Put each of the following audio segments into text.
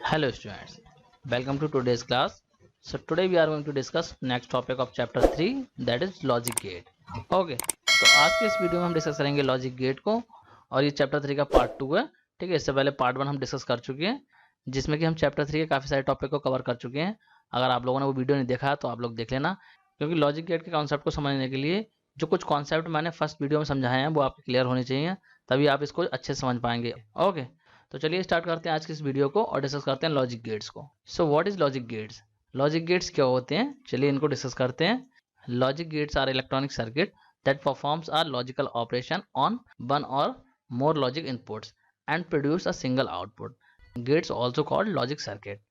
Hello students, welcome to today's class. So today we are going to discuss next topic of chapter 3, that is logic gate. Okay, तो आज के इस video में हम discuss करेंगे logic gate को और ये चैप्टर 3 का पार्ट 2 है। ठीक है, इससे पहले पार्ट 1 हम डिस्कस कर चुके हैं जिसमें कि हम चैप्टर 3 के काफ़ी सारे टॉपिक को कवर कर चुके हैं। अगर आप लोगों ने वो वीडियो नहीं देखा तो आप लोग देख लेना, क्योंकि लॉजिक गेट के कॉन्सेप्ट को समझने के लिए जो कुछ कॉन्सेप्ट मैंने फर्स्ट वीडियो में समझाए हैं वो आपके क्लियर होने चाहिए, तभी आप इसको अच्छे से समझ पाएंगे। ओके, तो चलिए स्टार्ट करते हैं आज की इस वीडियो को और डिस्कस करते हैं लॉजिक गेट्स को। So what is logic gates? Logic gates क्या होते हैं, चलिए इनको डिस्कस करते हैं। Logic gates are electronic circuit that performs are logical operation on one or more logic inputs and produce a single output. Gates also called logic circuit.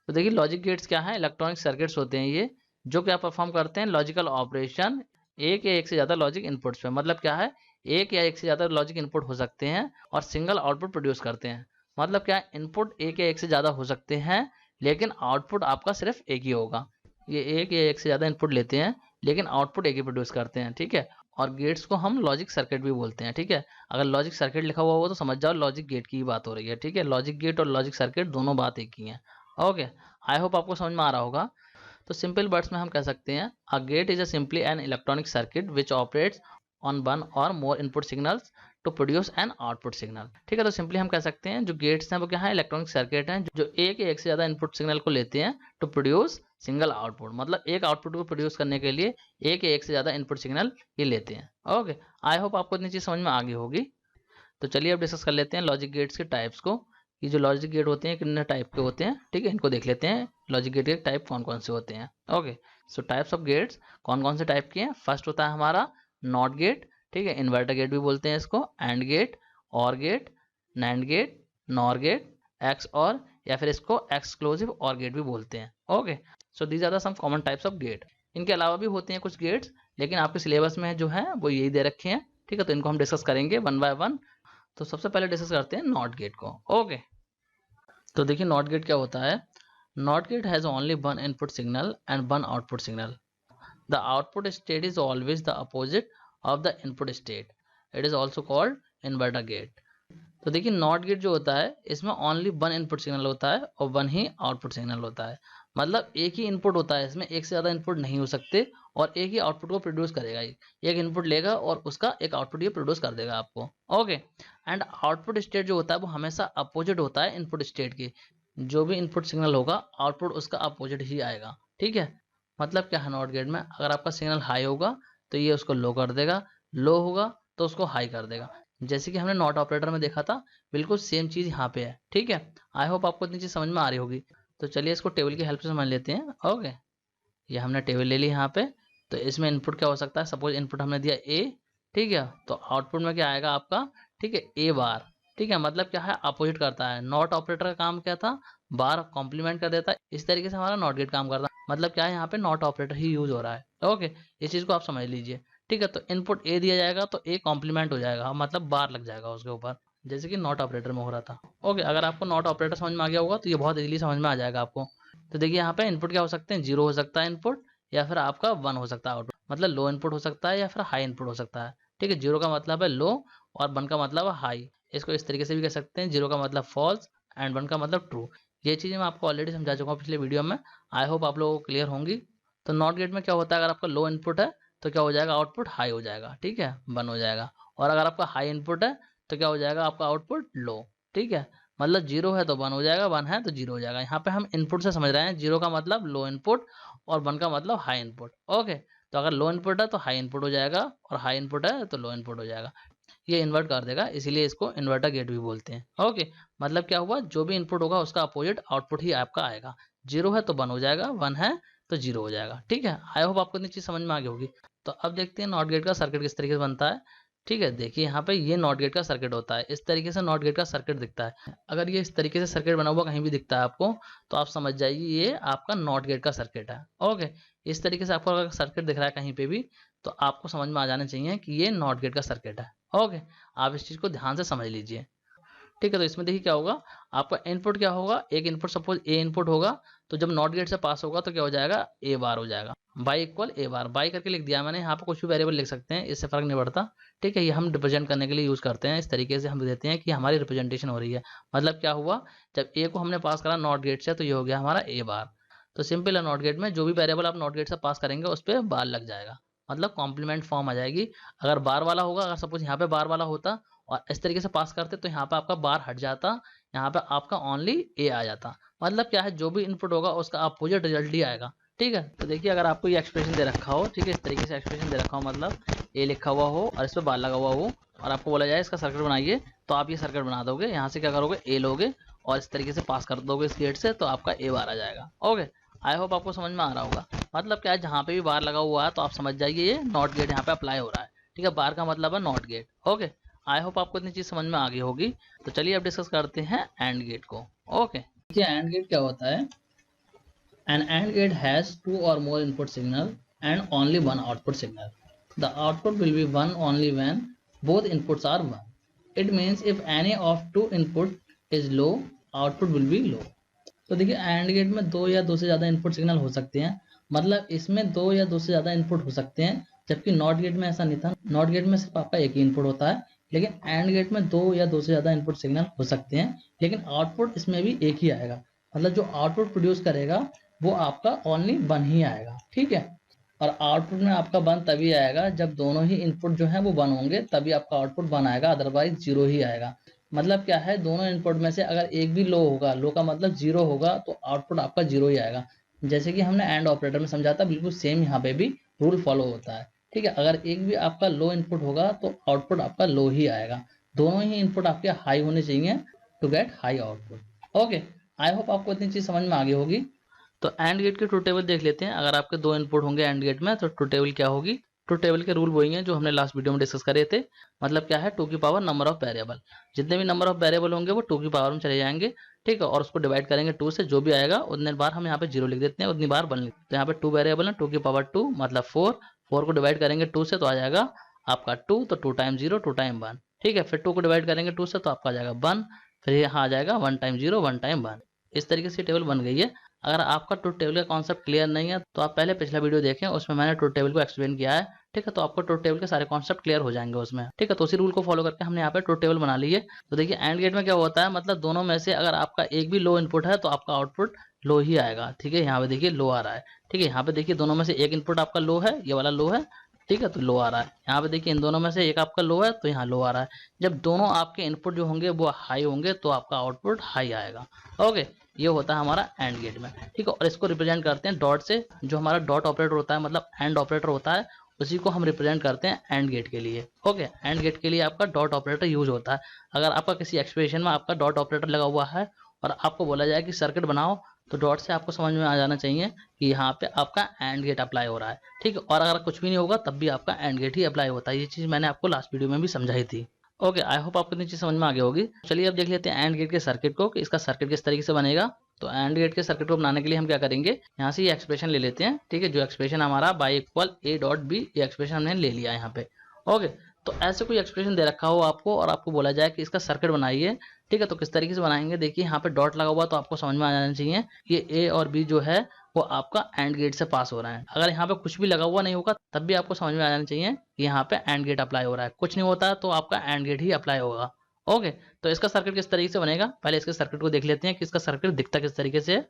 तो देखिए logic gates क्या है, इलेक्ट्रॉनिक सर्किट्स होते हैं ये जो क्या परफॉर्म करते हैं, लॉजिकल ऑपरेशन एक या एक से ज़्यादा लॉजिक इनपुट्स पे। मतलब क्या है, एक या एक से ज़्यादा लॉजिक इनपुट हो सकते हैं और सिंगल आउटपुट प्रोड्यूस करते हैं। मतलब क्या है, इनपुट एक या एक से ज़्यादा हो सकते हैं लेकिन आउटपुट आपका सिर्फ एक ही होगा। ये एक या एक से ज़्यादा इनपुट लेते हैं लेकिन आउटपुट एक ही प्रोड्यूस करते हैं। ठीक है, और गेट्स को हम लॉजिक सर्किट भी बोलते हैं। ठीक है, अगर लॉजिक सर्किट लिखा हुआ हो तो समझ जाओ लॉजिक गेट की ही बात हो रही है। ठीक है, लॉजिक गेट और लॉजिक सर्किट दोनों बात एक ही है। ओके, आई होप आपको समझ में आ रहा होगा। तो सिंपल वर्ड्स में हम कह सकते हैं a gate is a simply an electronic circuit which operates on one or more input signals to produce an output signal. ठीक है, तो सिंपली हम कह सकते हैं जो गेट्स हैं वो क्या है, इलेक्ट्रॉनिक सर्किट हैं जो एक या एक से ज़्यादा इनपुट सिग्नल को लेते हैं टू प्रोड्यूस सिंगल आउटपुट। मतलब एक आउटपुट को प्रोड्यूस करने के लिए एक या एक से ज़्यादा इनपुट सिग्नल ये लेते हैं। ओके, आई होप आपको इतनी चीज़ समझ में आ गई होगी। तो चलिए अब डिस्कस कर लेते हैं लॉजिक गेट्स के टाइप्स को। ये जो लॉजिक गेट होते हैं कितने टाइप के होते हैं, ठीक है, इनको देख लेते हैं लॉजिक गेट के टाइप कौन कौन से होते हैं। Okay, so types of gates कौन कौन से टाइप के हैं। फर्स्ट होता है हमारा नॉट गेट। ठीक है, इन्वर्टर गेट भी बोलते हैं इसको, AND gate, OR gate, NAND gate, NOR gate, XOR, या फिर इसको एक्सक्लूसिव और गेट भी बोलते हैं। Okay, so these are the some common types of gate. इनके अलावा भी होते हैं कुछ गेट्स लेकिन आपके सिलेबस में जो है वो यही दे रखे हैं। ठीक है, तो इनको हम डिस्कस करेंगे वन बाय वन। तो सबसे पहले डिस्कस करते हैं नॉट गेट को। ओके, तो देखिए नॉट गेट क्या होता है। NOT gate has only one input signal and one output signal. The output state is always the opposite of the input state. It is also called inverter gate. तो देखिए not gate जो होता है इसमें only one input signal होता है और one ही output signal होता है। मतलब एक ही इनपुट होता है, इसमें एक से ज़्यादा इनपुट नहीं हो सकते और एक ही आउटपुट को प्रोड्यूस करेगा। एक इनपुट लेगा और उसका एक आउटपुट ये प्रोड्यूस कर देगा आपको। ओके, एंड आउटपुट स्टेट जो होता है वो हमेशा अपोजिट होता है इनपुट स्टेट के। जो भी इनपुट सिग्नल होगा आउटपुट उसका अपोजिट ही आएगा। ठीक है, मतलब क्या है नॉट गेट में, अगर आपका सिग्नल हाई होगा तो ये उसको लो कर देगा, लो होगा तो उसको हाई कर देगा। जैसे कि हमने नॉट ऑपरेटर में देखा था, बिल्कुल सेम चीज़ यहाँ पे है। ठीक है, आई होप आपको इतनी चीज़ समझ में आ रही होगी। तो चलिए इसको टेबल की हेल्प से समझ लेते हैं। ओके, ये हमने टेबल ले ली यहाँ पे। तो इसमें इनपुट क्या हो सकता है, सपोज इनपुट हमने दिया ए, ठीक है, तो आउटपुट में क्या आएगा आपका, ठीक है, ए बार। ठीक है, मतलब क्या है, अपोजिट करता है। नॉट ऑपरेटर का काम क्या था, बार कॉम्प्लीमेंट कर देता है। इस तरीके से हमारा नॉट गेट काम करता है। मतलब क्या है, यहाँ पे नॉट ऑपरेटर ही यूज हो रहा है। ओके, इस चीज़ को आप समझ लीजिए। ठीक है, तो इनपुट ए दिया जाएगा तो ए कॉम्प्लीमेंट हो जाएगा, मतलब बार लग जाएगा उसके ऊपर, जैसे कि नॉट ऑपरेटर में हो रहा था। ओके, अगर आपको नॉट ऑपरेटर समझ में आ गया होगा तो ये बहुत इजीली समझ में आ जाएगा आपको। तो देखिए यहाँ पे इनपुट क्या हो सकते हैं, जीरो हो सकता है इनपुट, या फिर आपका वन हो सकता है आउटपुट। मतलब लो इनपुट हो सकता है या फिर हाई इनपुट हो सकता है। ठीक है, जीरो का मतलब है लो और वन का मतलब है हाई। इसको इस तरीके से भी कह सकते हैं, जीरो का मतलब फॉल्स एंड वन का मतलब ट्रू। ये चीज़ें मैं आपको ऑलरेडी समझा चुका हूँ पिछले वीडियो में, आई होप आप लोगों को क्लियर होंगी। तो नॉट गेट में क्या होता है, अगर आपका लो इनपुट है तो क्या हो जाएगा, आउटपुट हाई हो जाएगा। ठीक है, वन हो जाएगा। और अगर आपका हाई इनपुट है तो क्या हो जाएगा, आपका आउटपुट लो। ठीक है, मतलब जीरो है तो वन हो जाएगा, वन है तो जीरो हो जाएगा। यहाँ पे हम इनपुट से समझ रहे हैं, जीरो का मतलब लो इनपुट और वन का मतलब हाई इनपुट। ओके, तो अगर लो इनपुट है तो हाई इनपुट हो जाएगा और हाई इनपुट है तो लो इनपुट हो जाएगा। ये इन्वर्ट कर देगा, इसीलिए इसको इन्वर्टर गेट भी बोलते हैं। ओके, मतलब क्या हुआ, जो भी इनपुट होगा उसका अपोजिट आउटपुट ही आपका आएगा। जीरो है तो वन हो जाएगा, वन है तो जीरो हो जाएगा। ठीक है, आई होप आपको इतनी चीज़ समझ में आ गई होगी। तो अब देखते हैं नॉट गेट का सर्किट किस तरीके से बनता है। ठीक है, देखिए यहाँ पे ये नॉट गेट का सर्किट होता है, इस तरीके से नॉट गेट का सर्किट दिखता है। अगर ये इस तरीके से सर्किट बना हुआ कहीं भी दिखता है आपको तो आप समझ जाइए ये आपका नॉट गेट का सर्किट है। ओके, इस तरीके से आपको अगर सर्किट दिख रहा है कहीं पे भी तो आपको समझ में आ जाना चाहिए कि ये नॉट गेट का सर्किट है। ओके, आप इस चीज़ को ध्यान से समझ लीजिए। ठीक है। तो इसमें देखिए क्या होगा, आपका इनपुट क्या होगा, एक इनपुट सपोज ए इनपुट होगा, तो जब नॉट गेट से पास होगा तो क्या हो जाएगा, ए बार हो जाएगा, by equal A bar, by करके लिख दिया मैंने। यहाँ पे कुछ भी वेरिएबल लिख सकते हैं, इससे फर्क नहीं पड़ता। ठीक है, ये हम रिप्रेजेंट करने के लिए यूज करते हैं, इस तरीके से हम देते हैं कि हमारी रिप्रेजेंटेशन हो रही है। मतलब क्या हुआ, जब ए को हमने पास करा नॉट गेट से तो ये हो गया हमारा ए बार। तो सिंपल है, नॉट गेट में जो भी वेरिएबल आप नॉट गेट से पास करेंगे उस पर बार लग जाएगा, मतलब कॉम्प्लीमेंट फॉर्म आ जाएगी। अगर बार वाला होगा, अगर सपोज यहाँ पे बार वाला होता और इस तरीके से पास करते तो यहाँ पे आपका बार हट जाता, यहाँ पे आपका ओनली ए आ जाता। मतलब क्या है, जो भी इनपुट होगा उसका अपोजिट रिजल्ट ही आएगा। ठीक है, तो देखिए अगर आपको ये एक्सप्रेशन दे रखा हो, ठीक है, इस तरीके से एक्सप्रेशन दे रखा हो, मतलब ए लिखा हुआ हो और इस पर बार लगा हुआ हो और आपको बोला जाए इसका सर्किट बनाइए, तो आप ये सर्किट बना दोगे। यहाँ से क्या करोगे, ए लोगे और इस तरीके से पास कर दोगे इस गेट से, तो आपका ए बार आ जाएगा। ओके, आई होप आपको समझ में आ रहा होगा। मतलब क्या है, जहाँ पे भी बार लगा हुआ है तो आप समझ जाइए ये नॉट गेट यहाँ पे अप्लाई हो रहा है। ठीक है, बार का मतलब है NOT gate. Okay, I hope आपको इतनी चीज समझ में आ गई होगी। तो चलिए अब डिस्कस करते हैं एंड गेट को। ओके, देखिए एंड गेट क्या होता है। An AND gate has two or more input signal and only one output signal. The output will be 1 only when both inputs are 1. It means if any of two input is low, output will be low. तो देखिए AND gate में दो या दो से ज़्यादा input signal हो सकते हैं, मतलब इसमें दो या दो से ज़्यादा इनपुट हो सकते हैं, जबकि नॉट गेट में ऐसा नहीं था। नॉट गेट में सिर्फ आपका एक ही इनपुट होता है, लेकिन AND गेट में दो या दो से ज़्यादा इनपुट सिग्नल हो सकते हैं, लेकिन आउटपुट इसमें भी एक ही आएगा। मतलब जो आउटपुट प्रोड्यूस करेगा वो आपका ओनली 1 ही आएगा। ठीक है, और आउटपुट में आपका 1 तभी आएगा जब दोनों ही इनपुट जो है वो 1 होंगे, तभी आपका आउटपुट 1 आएगा, अदरवाइज 0 ही आएगा। मतलब क्या है, दोनों इनपुट में से अगर एक भी लो होगा, लो का मतलब 0 होगा, तो आउटपुट आपका 0 ही आएगा। जैसे कि हमने एंड ऑपरेटर में समझा था, बिल्कुल सेम यहाँ पे भी रूल फॉलो होता है। ठीक है, अगर एक भी आपका लो इनपुट होगा तो आउटपुट आपका लो ही आएगा। दोनों ही इनपुट आपके हाई होने चाहिए to get high output. Okay, I hope आपको इतनी चीज समझ में आ गई होगी। तो एंड गेट की ट्रूथ टेबल देख लेते हैं। अगर आपके दो इनपुट होंगे एंड गेट में तो ट्रूथ टेबल क्या होगी। ट्रूथ टेबल के रूल वही हैं जो हमने लास्ट वीडियो में डिस्कस करे थे। मतलब क्या है, 2 की पावर नंबर ऑफ वेरिएबल, जितने भी नंबर ऑफ वेरिएबल होंगे वो 2 की पावर में चले जाएंगे। ठीक है, और उसको डिवाइड करेंगे 2 से, जो भी आएगा उतने बार हम यहाँ पे 0 लिख देते हैं, उतनी बार 1 लिखते हैं। तो यहाँ पे 2 वेरिएबल है, 2 की पावर 2 मतलब 4 को डिवाइड करेंगे 2 से तो आ जाएगा आपका 2, तो 2 टाइम 0 2 टाइम 1। ठीक है, फिर 2 को डिवाइड करेंगे 2 से तो आपका आ जाएगा 1, फिर यहाँ आ जाएगा 1 टाइम 0 1 टाइम 1। इस तरीके से टेबल बन गई है। अगर आपका ट्रूथ टेबल का कॉन्सेप्ट क्लियर नहीं है तो आप पहले पिछला वीडियो देखें, उसमें मैंने ट्रूथ टेबल को एक्सप्लेन किया है। ठीक है, तो आपको ट्रूथ टेबल के सारे कॉन्सेप्ट क्लियर हो जाएंगे उसमें। ठीक है, तो उसी रूल को फॉलो करके हमने यहाँ पे ट्रूथ टेबल बना ली है। तो देखिए एंड गेट में क्या होता है, मतलब दोनों में से अगर आपका एक भी लो इनपुट है तो आपका आउटपुट लो ही आएगा। ठीक है, यहाँ पे देखिए लो आ रहा है। ठीक है, यहाँ पे देखिए दोनों में से एक इनपुट आपका लो है, ये वाला लो है। ठीक है, तो लो आ रहा है। यहाँ पे देखिए इन दोनों में से एक आपका लो है तो यहाँ लो आ रहा है। जब दोनों आपके इनपुट जो होंगे वो हाई होंगे तो आपका आउटपुट हाई आएगा। ओके, ये होता है हमारा एंड गेट में। ठीक है, और इसको रिप्रेजेंट करते हैं डॉट से। जो हमारा डॉट ऑपरेटर होता है, मतलब एंड ऑपरेटर होता है, उसी को हम रिप्रेजेंट करते हैं एंड गेट के लिए। ओके, एंड गेट के लिए आपका डॉट ऑपरेटर यूज होता है। अगर आपका किसी एक्सप्रेशन में आपका डॉट ऑपरेटर लगा हुआ है और आपको बोला जाए कि सर्किट बनाओ, तो डॉट से आपको समझ में आ जाना चाहिए कि यहाँ पे आपका एंड गेट अप्लाई हो रहा है। ठीक है, और अगर कुछ भी नहीं होगा तब भी आपका एंड गेट ही अप्लाई होता है। ये चीज़ मैंने आपको लास्ट वीडियो में भी समझाई थी। ओके, आई होप आपको इतनी चीज समझ में आ गई होगी। चलिए अब देख लेते हैं एंड गेट के सर्किट को कि इसका सर्किट किस तरीके से बनेगा। तो एंड गेट के सर्किट को बनाने के लिए हम क्या करेंगे, यहाँ से ये एक्सप्रेशन ले लेते हैं। ठीक है, जो एक्सप्रेशन हमारा Y equal A dot B, ये एक्सप्रेशन हमने ले लिया यहाँ पे। ओके, तो ऐसे कोई एक्सप्रेशन दे रखा हो आपको और आपको बोला जाए कि इसका सर्किट बनाइए। ठीक है, तो किस तरीके से बनाएंगे, देखिए यहाँ पे डॉट लगा हुआ तो आपको समझ में आ जाना चाहिए कि ए और बी जो है वो आपका एंड गेट से पास हो रहा है। अगर यहाँ पे कुछ भी लगा हुआ नहीं होगा तब भी आपको समझ में आ जाना चाहिए कि यहाँ पे एंड गेट अप्लाई हो रहा है। कुछ नहीं होता तो आपका एंड गेट ही अप्लाई होगा। ओके, तो इसका सर्किट किस तरीके से बनेगा, पहले इसके सर्किट को देख लेते हैं कि इसका सर्किट दिखता किस तरीके से।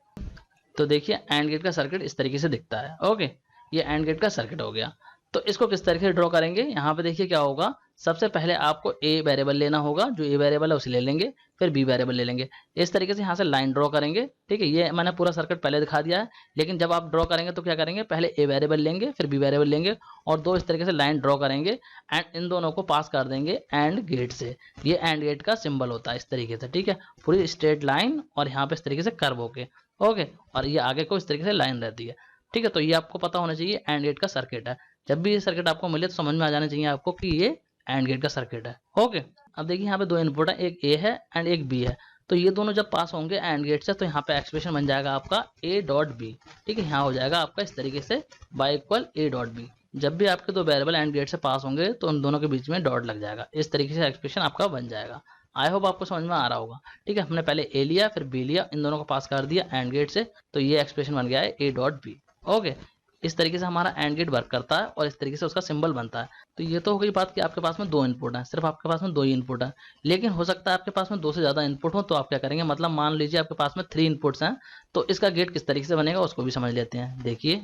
तो देखिए एंड गेट का सर्किट इस तरीके से दिखता है। ओके, ये एंड गेट का सर्किट हो गया। तो इसको किस तरीके से ड्रॉ करेंगे, यहाँ पे देखिए क्या होगा। सबसे पहले आपको ए वेरिएबल लेना होगा, जो ए वेरिएबल है उसे ले लेंगे, फिर बी वेरिएबल ले लेंगे। इस तरीके से यहाँ से लाइन ड्रॉ करेंगे। ठीक है, ये मैंने पूरा सर्किट पहले दिखा दिया है, लेकिन जब आप ड्रॉ करेंगे तो क्या करेंगे, पहले ए वेरिएबल लेंगे फिर बी वेरिएबल लेंगे और दो इस तरीके से लाइन ड्रॉ करेंगे एंड इन दोनों को पास कर देंगे एंड गेट से। ये एंड गेट का सिंबल होता है इस तरीके से। ठीक है, पूरी स्ट्रेट लाइन और यहाँ पे इस तरीके से कर्व होके। ओके, और ये आगे को इस तरीके से लाइन रहती है। ठीक है, तो ये आपको पता होना चाहिए एंड गेट का सर्किट है। जब भी ये सर्किट आपको मिले तो समझ में आ जाना चाहिए आपको कि ये एंड गेट का सर्किट है। ओके, अब देखिए यहाँ पे दो इनपुट है, एक ए है एंड एक बी है। तो ये दोनों जब पास होंगे एंड गेट से तो यहाँ पे एक्सप्रेशन बन जाएगा आपका ए डॉट बी। ठीक है, यहाँ हो जाएगा आपका इस तरीके से Y equal A dot B. जब भी आपके दो वेरिएबल एंड गेट से पास होंगे तो उन दोनों के बीच में डॉट लग जाएगा। इस तरीके से एक्सप्रेशन आपका बन जाएगा। आई होप आपको समझ में आ रहा होगा। ठीक है, हमने पहले ए लिया फिर बी लिया, इन दोनों को पास कर दिया एंड गेट से, तो ये एक्सप्रेशन बन गया है ए डॉट बी। ओके, इस तरीके से हमारा एंड गेट वर्क करता है और इस तरीके से उसका सिंबल बनता है। तो ये तो हो गई बात कि आपके पास में दो इनपुट है, सिर्फ आपके पास में दो ही इनपुट है। लेकिन हो सकता है आपके पास में दो से ज्यादा इनपुट हो, तो आप क्या करेंगे, मतलब मान लीजिए आपके पास में 3 इनपुट्स हैं, तो इसका गेट किस तरीके से बनेगा उसको भी समझ लेते हैं। देखिए,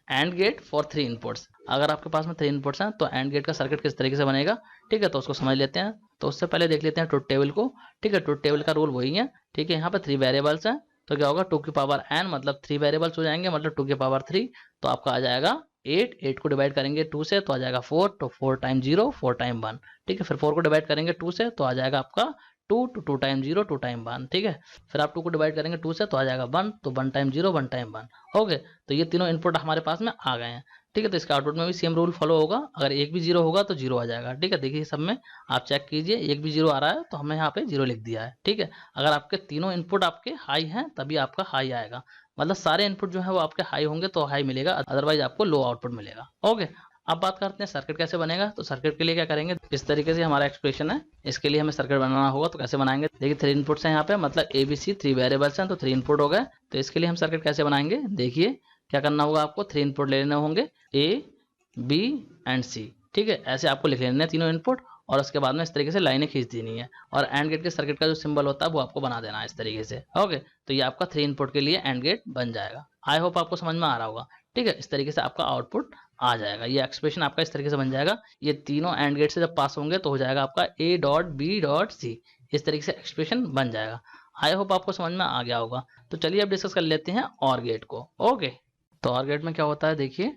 एंड गेट फॉर 3 इनपुट्स, अगर आपके पास में 3 इनपुट्स हैं तो एंड गेट का सर्किट किस तरीके से बनेगा। ठीक है, तो उसको समझ लेते हैं। तो उससे पहले देख लेते हैं ट्रुथ टेबल को। ठीक है, ट्रुथ टेबल का रूल वही है। ठीक है, यहाँ पे 3 वेरिएबल्स हैं, तो क्या होगा 2 की पावर n, मतलब 3 वेरिएबल्स हो जाएंगे, मतलब 2 की पावर 3, तो आपका आ जाएगा 8 को डिवाइड करेंगे 2 से तो आ जाएगा 4, तो 4 टाइम 0 4 टाइम 1। ठीक है, फिर 4 को डिवाइड करेंगे 2 से तो आ जाएगा आपका 2, तो 2 टाइम 0 2 टाइम 1। ठीक है, फिर आप 2 को डिवाइड करेंगे 2 से तो आ जाएगा 1, तो 1 टाइम 0 1 टाइम 1। ओके, तो ये तीनों इनपुट हमारे पास में आ गए हैं। ठीक है, तो इसका आउटपुट में भी सेम रूल फॉलो होगा, अगर एक भी 0 होगा तो 0 आ जाएगा। ठीक है, देखिए सब में आप चेक कीजिए, एक भी 0 आ रहा है तो हमने यहाँ पे 0 लिख दिया है। ठीक है, अगर आपके तीनों इनपुट आपके हाई हैं तभी आपका हाई आएगा, मतलब सारे इनपुट जो है वो आपके हाई होंगे तो हाई मिलेगा, अदरवाइज आपको लो आउटपुट मिलेगा। ओके, अब बात करते हैं सर्किट कैसे बनेगा। तो सर्किट के लिए क्या करेंगे, इस तरीके से हमारा एक्सप्रेशन है, इसके लिए हमें सर्किट बनाना होगा। तो कैसे बनाएंगे, देखिए 3 इनपुट्स हैं यहाँ पे, मतलब ए बी सी 3 वेरिएबल्स हैं, तो 3 इनपुट हो गए। तो इसके लिए हम सर्किट कैसे बनाएंगे, देखिए क्या करना होगा, आपको 3 इनपुट ले लेने होंगे, ए बी एंड सी। ठीक है, ऐसे आपको लिख लेने हैं तीनों इनपुट, और उसके बाद में इस तरीके से लाइनें खींच देनी है, और एंड गेट के सर्किट का जो सिंबल होता है वो आपको बना देना है इस तरीके से। ओके, तो ये आपका 3 इनपुट के लिए एंड गेट बन जाएगा। आई होप आपको समझ में आ रहा होगा। ठीक है, इस तरीके से आपका आउटपुट आ जाएगा, ये एक्सप्रेशन आपका इस तरीके से बन जाएगा। ये तीनों एंड गेट से जब पास होंगे तो हो जाएगा आपका A dot B dot C, इस तरीके से एक्सप्रेशन बन जाएगा। आई होप आपको समझ में आ गया होगा। तो चलिए अब डिस्कस कर लेते हैं और गेट को। ओके, तो और गेट में क्या होता है, देखिए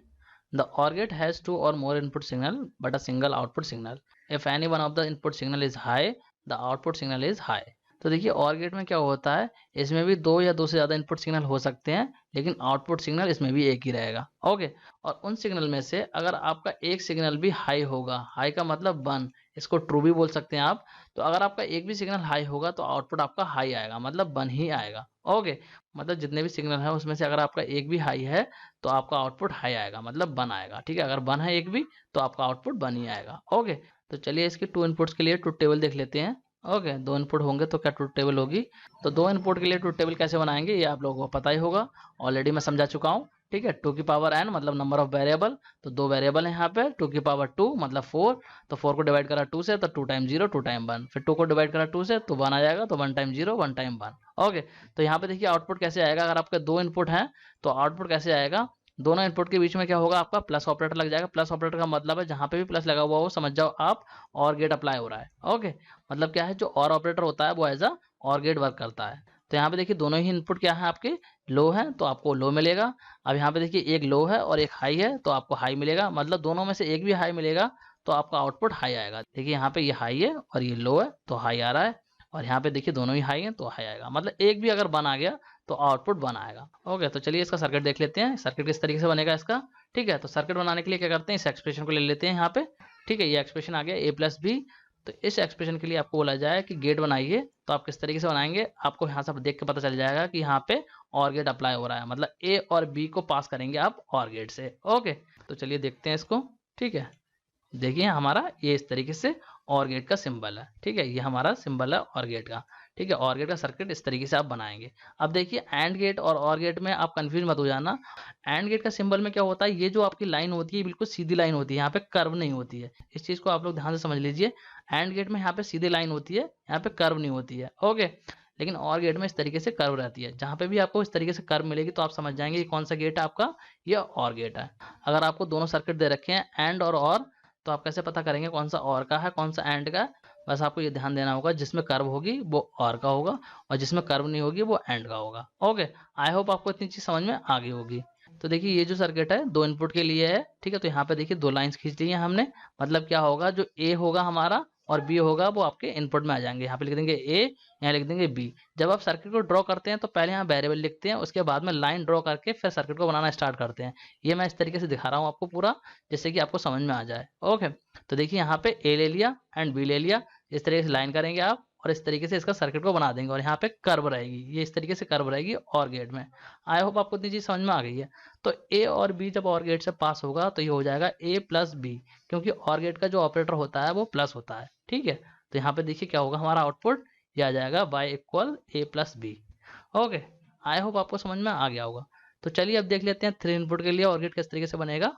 the OR gate has two or more input signal but a single output signal. If any one of the input signal is high, the output signal is high. तो देखिए OR गेट में क्या होता है, इसमें भी दो या दो से ज़्यादा इनपुट सिग्नल हो सकते हैं, लेकिन आउटपुट सिग्नल इसमें भी एक ही रहेगा। ओके, और उन सिग्नल में से अगर आपका एक सिग्नल भी हाई होगा, हाई का मतलब 1, इसको ट्रू भी बोल सकते हैं आप, तो अगर आपका एक भी सिग्नल हाई होगा तो आउटपुट आपका हाई आएगा, मतलब 1 ही आएगा। ओके, मतलब जितने भी सिग्नल है उसमें से अगर आपका एक भी हाई है तो आपका आउटपुट हाई आएगा, मतलब 1 आएगा। ठीक है, अगर 1 है एक भी तो आपका आउटपुट 1 ही आएगा। ओके, तो चलिए इसके 2 इनपुट्स के लिए ट्रुथ टेबल देख लेते हैं। ओके, 2 इनपुट होंगे तो क्या ट्रुथ टेबल होगी। तो 2 इनपुट के लिए ट्रुथ टेबल कैसे बनाएंगे ये आप लोगों को पता ही होगा, ऑलरेडी मैं समझा चुका हूँ। ठीक है, 2 की पावर n मतलब नंबर ऑफ वेरिएबल, तो 2 वेरिएबल है यहाँ पे, 2 की पावर 2 मतलब 4, तो 4 को डिवाइड करा 2 से तो 2 टाइम 0 2 टाइम 1, फिर 2 को डिवाइड करा 2 से तो 1 आ जाएगा, तो 1 टाइम 0 1 टाइम 1। ओके, तो यहाँ पे देखिए आउटपुट कैसे आएगा, अगर आपके 2 इनपुट हैं तो आउटपुट कैसे आएगा, दोनों इनपुट के बीच में क्या होगा, आपका प्लस ऑपरेटर लग जाएगा। प्लस ऑपरेटर का मतलब है जहां पे भी प्लस लगा हुआ हो समझ जाओ आप और गेट अप्लाई हो रहा है। ओके, मतलब क्या है, जो और ऑपरेटर होता है वो एज अ और गेट वर्क करता है। तो यहाँ पे देखिए दोनों ही इनपुट क्या है आपके, लो है तो आपको लो मिलेगा। अब यहाँ पे देखिए एक लो है और एक हाई है तो आपको हाई मिलेगा, मतलब दोनों में से एक भी हाई मिलेगा तो आपका आउटपुट हाई आएगा। देखिए यहाँ पे ये हाई है और ये लो है तो हाई आ रहा है, और यहाँ पे देखिए दोनों ही हाई है तो हाई आएगा, मतलब एक भी अगर 1 आ गया तो आउटपुट 1 आएगा। ओके, तो चलिए इसका सर्किट देख लेते हैं, सर्किट किस तरीके से बनेगा इसका। ठीक है, तो सर्किट बनाने के लिए क्या करते हैं, इस एक्सप्रेशन को ले लेते हैं यहाँ पे। ठीक है, ये एक्सप्रेशन आ गया ए प्लस बी। तो इस एक्सप्रेशन के लिए आपको बोला जाए कि गेट बनाइए, तो आप किस तरीके से बनाएंगे, आपको यहाँ से देख के पता चल जाएगा कि यहाँ पे और गेट अप्लाई हो रहा है, मतलब ए और बी को पास करेंगे आप और गेट से। ओके, तो चलिए देखते हैं इसको। ठीक है, देखिए हमारा ये इस तरीके से और गेट का सिंबल है। ठीक है, ये हमारा सिंबल है और गेट का। ठीक है, और गेट का सर्किट इस तरीके से आप बनाएंगे। अब देखिए एंड गेट और गेट में आप कंफ्यूज मत हो जाना। एंड गेट का सिंबल में क्या होता है, ये जो आपकी लाइन होती है बिल्कुल सीधी लाइन होती है, यहाँ पे कर्व नहीं होती है। इस चीज को आप लोग ध्यान से समझ लीजिए, एंड गेट में यहाँ पे सीधी लाइन होती है, यहाँ पे कर्व नहीं होती है। ओके, लेकिन और गेट में इस तरीके से कर्व रहती है। जहां पे भी आपको इस तरीके से कर्व मिलेगी तो आप समझ जाएंगे ये कौन सा गेट है आपका, ये और गेट है। अगर आपको दोनों सर्किट दे रखे हैं एंड और, तो आप कैसे पता करेंगे कौन सा और का है कौन सा एंड का है। बस आपको ये ध्यान देना होगा, जिसमें कर्व होगी वो और का होगा और जिसमें कर्व नहीं होगी वो एंड का होगा। ओके, आई होप आपको इतनी चीज समझ में आ गई होगी। तो देखिए ये जो सर्किट है 2 इनपुट के लिए है। ठीक है, तो यहाँ पे देखिए 2 लाइंस खींच ली है हमने, मतलब क्या होगा, जो ए होगा हमारा और बी होगा वो आपके इनपुट में आ जाएंगे। यहाँ पे लिख देंगे ए, यहाँ लिख देंगे बी। जब आप सर्किट को ड्रॉ करते हैं तो पहले यहाँ वेरिएबल लिखते हैं, उसके बाद में लाइन ड्रॉ करके फिर सर्किट को बनाना स्टार्ट करते हैं। ये मैं इस तरीके से दिखा रहा हूँ आपको पूरा, जिससे कि आपको समझ में आ जाए। ओके, तो देखिए यहाँ पे ए ले लिया एंड बी ले लिया, इस तरीके से लाइन करेंगे आप और इस तरीके से इसका सर्किट को बना देंगे, और यहाँ पे कर्व रहेगी, ये इस तरीके से कर्व रहेगी और गेट में। आई होप आपको इतनी चीज समझ में आ गई है। तो ए और बी जब और गेट से पास होगा तो ये हो जाएगा ए प्लस बी, क्योंकि और गेट का जो ऑपरेटर होता है वो प्लस होता है। ठीक है, तो यहाँ पे देखिए क्या होगा हमारा आउटपुट, ये आ जाएगा y equal a plus B. Okay, I hope आपको समझ में आ गया होगा। तो चलिए अब देख लेते हैं 3 इनपुट के लिए और गेट किस तरीके से बनेगा।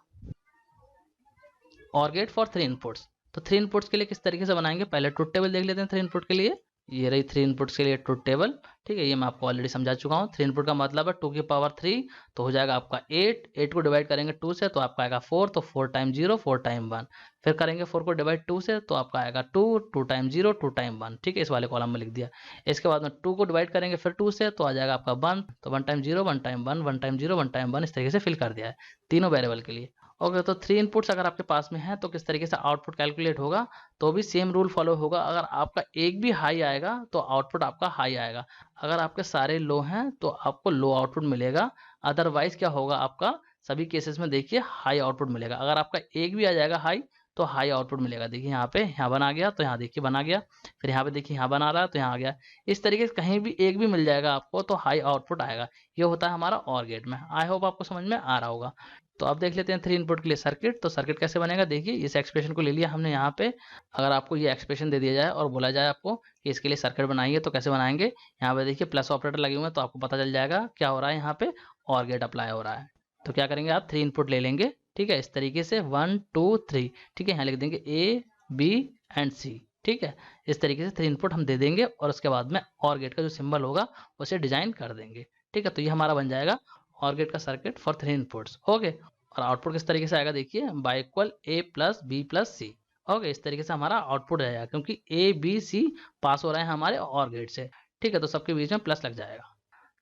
और गेट फॉर 3 इनपुट्स, तो 3 इनपुट्स के लिए किस तरीके से बनाएंगे, पहले ट्रुथ टेबल देख लेते हैं 3 इनपुट के लिए। ये रही 3 इनपुट्स के लिए ट्रुथ टेबल, ठीक है, ये मैं आपको ऑलरेडी समझा चुका हूँ। 3 इनपुट का मतलब है 2 की पावर 3, तो हो जाएगा आपका 8 को डिवाइड करेंगे 2 से तो आपका आएगा 4, तो 4 टाइम 0 4 टाइम 1, फिर करेंगे 4 को डिवाइड 2 से तो आपका आएगा 2 टाइम 0 2 टाइम 1, ठीक है, इस वाले कॉलम में लिख दिया। इसके बाद में 2 को डिवाइड करेंगे फिर 2 से तो आ जाएगा आपका 1, तो 1 टाइम 0 1 टाइम 1 1 टाइम 0 1 टाइम 1, इस तरीके से फिल कर दिया है तीनों वेरिएबल के लिए। ओके, तो 3 इनपुट्स अगर आपके पास में है तो किस तरीके से आउटपुट कैलकुलेट होगा, तो भी सेम रूल फॉलो होगा। अगर आपका एक भी हाई आएगा तो आउटपुट आपका हाई आएगा, अगर आपके सारे लो हैं तो आपको लो आउटपुट मिलेगा। अदरवाइज क्या होगा, आपका सभी केसेस में देखिए हाई आउटपुट मिलेगा। अगर आपका एक भी आ जाएगा हाई तो हाई आउटपुट मिलेगा। देखिए यहाँ पे यहाँ बना गया तो यहाँ देखिए बना गया, फिर यहाँ पे देखिए यहाँ बना रहा है तो यहाँ आ गया। इस तरीके से कहीं भी एक भी मिल जाएगा आपको तो हाई आउटपुट आएगा। ये होता है हमारा और गेट में। आई होप आपको समझ में आ रहा होगा। तो अब देख लेते हैं 3 इनपुट के लिए सर्किट। तो सर्किट कैसे बनेगा, देखिए इस एक्सप्रेशन को ले लिया हमने यहाँ पे। अगर आपको ये एक्सप्रेशन दे दिया जाए और बोला जाए आपको कि इसके लिए सर्किट बनाइए तो कैसे बनाएंगे, यहाँ पे देखिए प्लस ऑपरेटर लगे हुए हैं तो आपको पता चल जाएगा क्या हो रहा है, यहाँ पे और गेट अप्लाई हो रहा है। तो क्या करेंगे आप 3 इनपुट ले लेंगे, ठीक है, इस तरीके से 1 2 3, ठीक है, यहाँ लिख देंगे ए बी एंड सी, ठीक है, इस तरीके से 3 इनपुट हम दे देंगे और उसके बाद में और गेट का जो सिंबल होगा उसे डिजाइन कर देंगे, ठीक है। तो ये हमारा बन जाएगा और गेट का सर्किट फॉर 3 इनपुट्स। ओके, और आउटपुट किस तरीके से आएगा, देखिए y equal a plus B plus C. Okay, इस तरीके से हमारा आउटपुट आएगा क्योंकि a b c पास हो रहे हैं हमारे और गेट से, ठीक है, तो सबके बीच में प्लस लग जाएगा।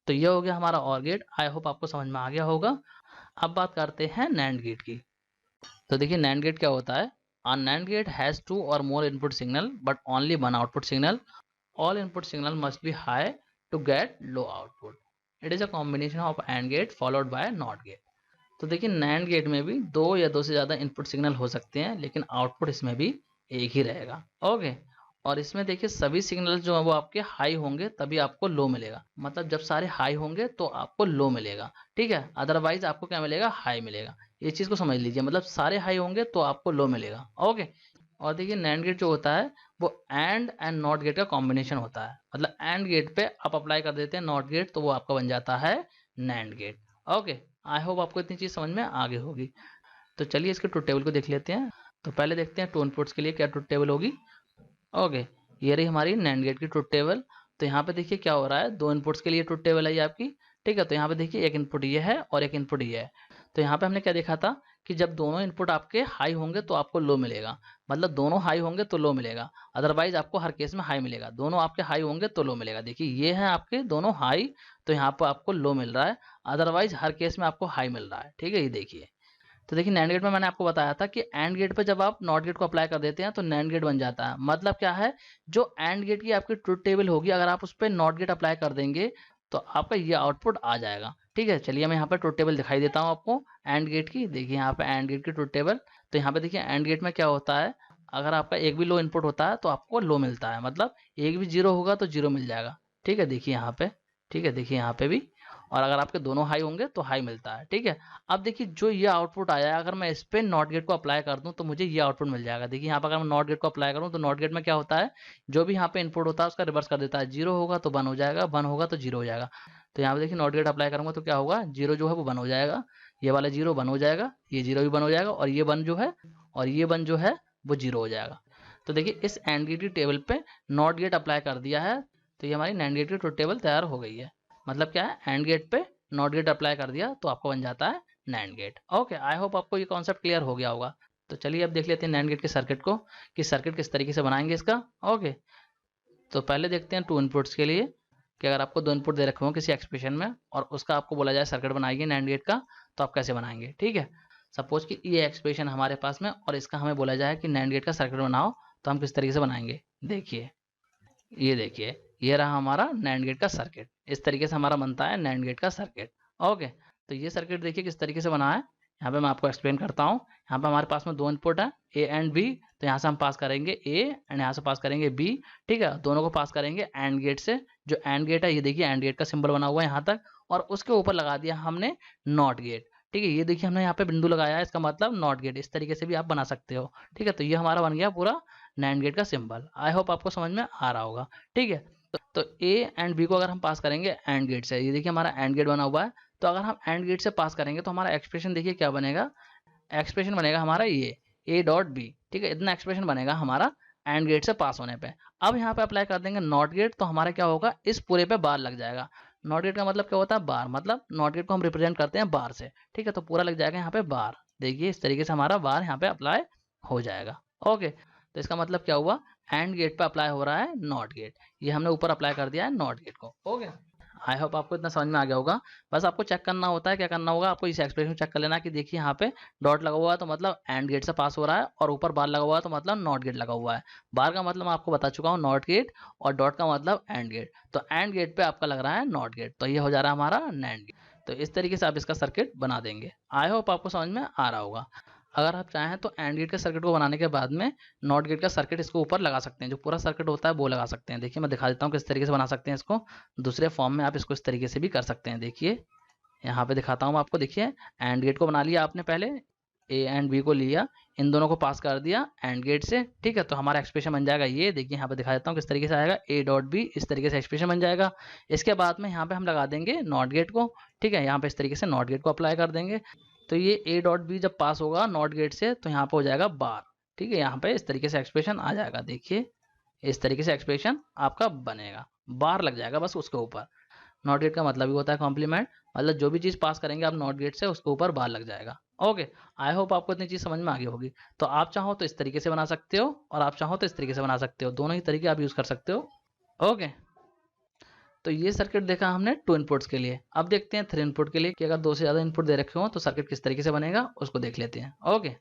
तो ये हो गया हमारा और गेट। आई होप आपको समझ में आ गया होगा। अब बात करते हैं नैंड गेट की। तो देखिए नैंड गेट क्या होता है, a NAND gate has 2 or more input signal but only one output signal. All input signal must be high to get low output. It is a combination of AND gate followed by NOT gate. तो देखिए NAND gate में भी 2 या 2 से ज़्यादा input signal हो सकते हैं लेकिन आउटपुट इसमें भी एक ही रहेगा। ओके, और इसमें देखिए सभी सिग्नल जो है वो आपके हाई होंगे तभी आपको लो मिलेगा, मतलब जब सारे हाई होंगे तो आपको लो मिलेगा, ठीक है, अदरवाइज आपको क्या मिलेगा, हाई मिलेगा। ये चीज़ को समझ लीजिए, मतलब सारे हाई होंगे तो आपको लो मिलेगा। ओके, और देखिए नैंड गेट जो होता है वो एंड नॉट गेट का कॉम्बिनेशन होता है, मतलब एंड गेट पे आप अप्लाई कर देते हैं नॉट गेट तो वो आपका बन जाता है NAND gate. Okay, I hope आपको इतनी चीज़ समझ में आ गई होगी। तो चलिए इसके ट्रुथ टेबल को देख लेते हैं। तो पहले देखते हैं 2 इनपुट्स के लिए क्या ट्रुथ टेबल होगी। ओके, ये रही हमारी नैंड गेट की ट्रुथ टेबल। तो यहाँ पे देखिए क्या हो रहा है, 2 इनपुट्स के लिए ट्रुथ टेबल है ये आपकी, ठीक है। तो यहाँ पे देखिए एक इनपुट ये है और एक इनपुट ये है। तो यहाँ पे हमने क्या देखा था कि जब दोनों इनपुट आपके हाई होंगे तो आपको लो मिलेगा, मतलब दोनों हाई होंगे तो लो मिलेगा, अदरवाइज आपको हर केस में हाई मिलेगा। दोनों आपके हाई होंगे तो लो मिलेगा। देखिए ये है आपके दोनों हाई, तो यहाँ पर आपको लो मिल रहा है, अदरवाइज हर केस में आपको हाई मिल रहा है, ठीक है। ये देखिए, तो देखिए नैंड गेट में मैंने आपको बताया था कि एंड गेट पे जब आप नॉट गेट को अप्लाई कर देते हैं तो नैंड गेट बन जाता है। मतलब क्या है, जो एंड गेट की आपकी ट्रुथ टेबल होगी अगर आप उस पर नॉट गेट अप्लाई कर देंगे तो आपका ये आउटपुट आ जाएगा, ठीक है। चलिए मैं यहाँ पर ट्रुथ टेबल दिखाई देता हूँ आपको एंड गेट की। देखिए यहाँ पे एंड गेट की ट्रुथ टेबल। तो यहाँ पे देखिए एंड गेट में क्या होता है, अगर आपका एक भी लो इनपुट होता है तो आपको लो मिलता है, मतलब एक भी जीरो होगा तो जीरो मिल जाएगा, ठीक है। देखिए यहाँ पे, ठीक है, देखिए यहाँ पे भी, और अगर आपके दोनों हाई होंगे तो हाई मिलता है, ठीक है। अब देखिए जो ये आउटपुट आया है अगर मैं इस पे नॉट गेट को अप्लाई कर दूं तो मुझे ये आउटपुट मिल जाएगा। देखिए यहाँ पर अगर मैं नॉट गेट को अप्लाई करूं तो नॉट गेट में क्या होता है, जो भी यहाँ पे इनपुट होता है उसका रिवर्स कर देता है। जीरो होगा तो वन हो जाएगा, वन होगा तो जीरो हो जाएगा। तो यहाँ पे देखिए नॉट गेट अप्लाई करूंगा तो क्या होगा, जीरो जो है वो वन हो जाएगा, ये वाला जीरो वन हो जाएगा, ये जीरो भी वन हो जाएगा, और ये वन जो है और ये वन जो है वो जीरो हो जाएगा। तो देखिए इस एंड गेट की टेबल पे नॉट गेट अप्लाई कर दिया है तो ये हमारी नैंड गेट की ट्रुथ टेबल तैयार हो गई है। मतलब क्या है, एंड गेट पे नॉट गेट अप्लाई कर दिया तो आपको बन जाता है NAND gate. Okay, I hope आपको ये कॉन्सेप्ट क्लियर हो गया होगा। तो चलिए अब देख लेते हैं नैंड गेट के सर्किट को कि सर्किट किस तरीके से बनाएंगे इसका। ओके, तो पहले देखते हैं 2 इनपुट्स के लिए कि अगर आपको 2 इनपुट दे रखे हो किसी एक्सप्रेशन में और उसका आपको बोला जाए सर्किट बनाइए नैंड गेट का, तो आप कैसे बनाएंगे, ठीक है। सपोज कि ये एक्सप्रेशन हमारे पास में और इसका हमें बोला जाए कि नैंड गेट का सर्किट बनाओ, तो हम किस तरीके से बनाएंगे। देखिए ये देखिए, ये रहा हमारा नैंड गेट का सर्किट। इस तरीके से हमारा बनता है नैंड गेट का सर्किट। ओके, तो ये सर्किट देखिए किस तरीके से बना है, यहाँ पे मैं आपको एक्सप्लेन करता हूँ। यहाँ पे हमारे पास में 2 इनपुट है ए एंड बी, तो यहाँ से हम पास करेंगे ए एंड यहाँ से पास करेंगे बी, ठीक है। दोनों को पास करेंगे एंड गेट से। जो एंड गेट है ये देखिए एंड गेट का सिंबल बना हुआ है यहाँ तक, और उसके ऊपर लगा दिया हमने नॉट गेट, ठीक है। ये देखिए हमने यहाँ पे बिंदु लगाया है, इसका मतलब नॉट गेट। इस तरीके से भी आप बना सकते हो, ठीक है। तो ये हमारा बन गया पूरा नैंड गेट का सिंबल। आई होप आपको समझ में आ रहा होगा। ठीक है, तो ए एंड बी को अगर हम पास करेंगे एंड गेट से, ये देखिए हमारा एंड गेट बना हुआ है, तो अगर हम एंड गेट से पास करेंगे तो हमारा एक्सप्रेशन देखिए क्या बनेगा, एक्सप्रेशन बनेगा हमारा ये ए डॉट बी। ठीक है, इतना एक्सप्रेशन बनेगा हमारा एंड गेट से पास होने पे। अब यहाँ पे अप्लाई कर देंगे नॉट गेट, तो हमारा क्या होगा, इस पूरे पे बार लग जाएगा। नॉट गेट का मतलब क्या होता है, बार, मतलब नॉट गेट को हम रिप्रेजेंट करते हैं बार से। ठीक है, तो पूरा लग जाएगा यहाँ पे बार। देखिए इस तरीके से हमारा बार यहाँ पे अप्लाई हो जाएगा। ओके, तो इसका मतलब क्या हुआ, एंड गेट पे अप्लाई हो रहा है नॉट गेट, ये हमने ऊपर अप्लाई कर दिया है नॉट गेट को। ओके, आई होप आपको इतना समझ में आ गया होगा। बस आपको चेक करना होता है, क्या करना होगा आपको, इस एक्सप्रेशन चेक कर लेना कि देखिए यहाँ पे डॉट लगा हुआ है तो मतलब एंड गेट से पास हो रहा है, और ऊपर बार लगा हुआ है तो मतलब नॉट गेट लगा हुआ है। बार का मतलब मैं आपको बता चुका हूँ नॉट गेट, और डॉट का मतलब एंड गेट। तो एंड गेट पे आपका लग रहा है नॉट गेट, तो ये हो जा रहा है हमारा नैंड गेट। तो इस तरीके से आप इसका सर्किट बना देंगे। आई होप आपको समझ में आ रहा होगा। अगर आप चाहें तो एंड गेट के सर्किट को बनाने के बाद में नॉट गेट का सर्किट इसको ऊपर लगा सकते हैं, जो पूरा सर्किट होता है वो लगा सकते हैं। देखिए मैं दिखा देता हूँ किस तरीके से बना सकते हैं इसको, दूसरे फॉर्म में आप इसको इस तरीके से भी कर सकते हैं। देखिए यहाँ पे दिखाता हूँ आपको। देखिए एंड गेट को बना लिया आपने, पहले ए एंड बी को लिया, इन दोनों को पास कर दिया एंड गेट से। ठीक है, तो हमारा एक्सप्रेशन बन जाएगा ये। देखिए यहाँ पे दिखा देता हूँ किस तरीके से आएगा, ए डॉट बी, इस तरीके से एक्सप्रेशन बन जाएगा। इसके बाद में यहाँ पे हम लगा देंगे नॉट गेट को। ठीक है, यहाँ पे इस तरीके से नॉट गेट को अप्लाई कर देंगे। तो ये ए डॉट बी जब पास होगा नॉट गेट से तो यहाँ पे हो जाएगा बार। ठीक है, यहाँ पे इस तरीके से एक्सप्रेशन आ जाएगा। देखिए इस तरीके से एक्सप्रेशन आपका बनेगा, बार लग जाएगा बस उसके ऊपर। नॉट गेट का मतलब ही होता है कॉम्प्लीमेंट, मतलब जो भी चीज़ पास करेंगे आप नॉट गेट से उसके ऊपर बार लग जाएगा। ओके, आई होप आपको इतनी चीज़ समझ में आ गई होगी। तो आप चाहो तो इस तरीके से बना सकते हो, और आप चाहो तो इस तरीके से बना सकते हो, दोनों ही तरीके आप यूज़ कर सकते हो। ओके, तो ये सर्किट देखा हमने 2 इनपुट्स के लिए। अब देखते हैं 3 इनपुट के लिए कि अगर 2 से ज़्यादा इनपुट दे रखे हो तो सर्किट किस तरीके से बनेगा, उसको देख लेते हैं। Okay,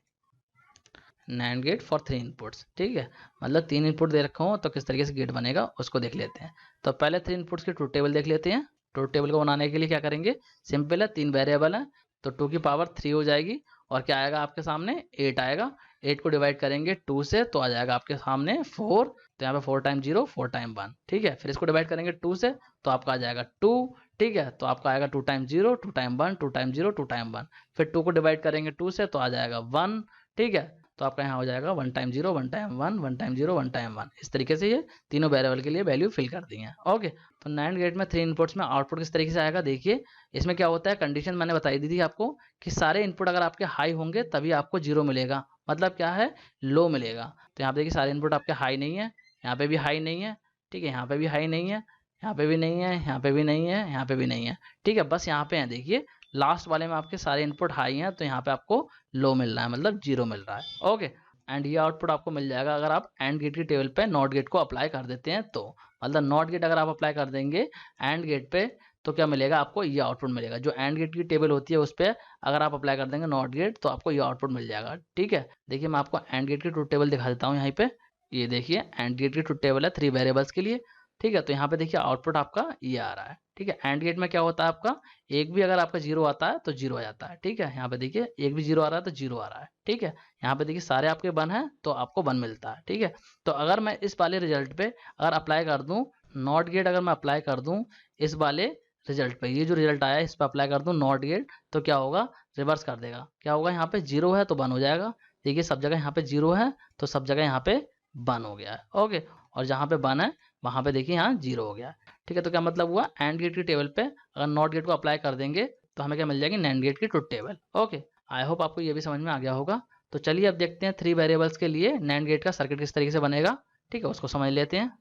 NAND get for 3 inputs. ठीक है, मतलब 3 इनपुट दे रखे हो तो किस तरीके से गेट बनेगा उसको देख लेते हैं। तो पहले 3 इनपुट्स की ट्रूथ टेबल देख लेते हैं। ट्रूथ टेबल को बनाने के लिए क्या करेंगे, सिंपल है, 3 वेरिएबल है तो 2 की पावर 3 हो जाएगी, और क्या आएगा आपके सामने 8 आएगा। 8 को डिवाइड करेंगे 2 से तो आ जाएगा आपके सामने 4, तो यहाँ पे 4 टाइम 0 4 टाइम 1। ठीक है, फिर इसको डिवाइड करेंगे 2 से तो आपका आ जाएगा 2। ठीक है, तो आपका आएगा 2 टाइम 0 2 टाइम 1 2 टाइम 0 2 टाइम 1। फिर 2 को डिवाइड करेंगे 2 से तो आ जाएगा 1। ठीक है, तो आपका यहाँ हो जाएगा 1 टाइम 0 1 टाइम 1 1 टाइम 0 1 टाइम 1। इस तरीके से ये तीनों वेरिएबल के लिए वैल्यू फिल कर दी है। ओके, तो नैंड गेट में 3 इनपुट्स में आउटपुट किस तरीके से आएगा, देखिए इसमें क्या होता है, कंडीशन मैंने बताई दी थी आपको कि सारे इनपुट अगर आपके हाई होंगे तभी आपको 0 मिलेगा, मतलब क्या है, लो मिलेगा। तो यहाँ पे देखिए सारे इनपुट आपके हाई नहीं है, यहाँ पे भी हाई नहीं है। ठीक है, यहाँ पे भी हाई नहीं है, यहाँ पे भी नहीं है, यहाँ पे भी नहीं है, यहाँ पे भी नहीं है। ठीक है, बस यहाँ पे है, देखिए लास्ट वाले में आपके सारे इनपुट हाई हैं तो यहाँ पे आपको लो मिल रहा है, मतलब 0 मिल रहा है। ओके, एंड ये आउटपुट आपको मिल जाएगा अगर आप एंड गेट की टेबल पे नॉट गेट को अप्लाई कर देते हैं तो। मतलब नॉट गेट अगर आप अप्लाई कर देंगे एंड गेट पे तो क्या मिलेगा आपको, ये आउटपुट मिलेगा। जो एंड गेट की टेबल होती है उस पर अगर आप अप्लाई कर देंगे नॉट गेट तो आपको ये आउटपुट मिल जाएगा। ठीक है, देखिए मैं आपको एंड गेट की ट्रूथ टेबल दिखा देता हूँ यहाँ पे। ये देखिए एंड गेट की ट्रूथ टेबल है 3 वेरिएबल्स के लिए। ठीक है, तो यहाँ पे देखिए आउटपुट आपका ये आ रहा है। ठीक है, एंड गेट में क्या होता है आपका, एक भी अगर आपका 0 आता है तो 0 आ जाता है। ठीक है, यहाँ पे देखिए एक भी 0 आ रहा है तो 0 आ रहा है। ठीक है, यहाँ पे देखिए सारे आपके 1 है तो आपको 1 मिलता है। ठीक है, तो अगर मैं इस वाले रिजल्ट पे अगर अप्लाई कर दूं नॉट गेट, अगर मैं अप्लाई कर दूं इस वाले रिजल्ट पे, ये जो रिजल्ट आया है इस पर अप्लाई कर दूं नॉट गेट, तो क्या होगा, रिवर्स कर देगा। क्या होगा, यहाँ पे 0 है तो 1 हो जाएगा। देखिए सब जगह यहाँ पे 0 है तो सब जगह यहाँ पे 1 हो गया है। ओके, और जहाँ पे 1 है वहाँ पे देखिए यहाँ 0 हो गया। ठीक है, तो क्या मतलब हुआ, एंड गेट की टेबल पे अगर नॉट गेट को अप्लाई कर देंगे तो हमें क्या मिल जाएगी, नैंड गेट की truth table. Okay, I hope आपको ये भी समझ में आ गया होगा। तो चलिए अब देखते हैं 3 वेरिएबल्स के लिए नैंड गेट का सर्किट किस तरीके से बनेगा। ठीक है, उसको समझ लेते हैं।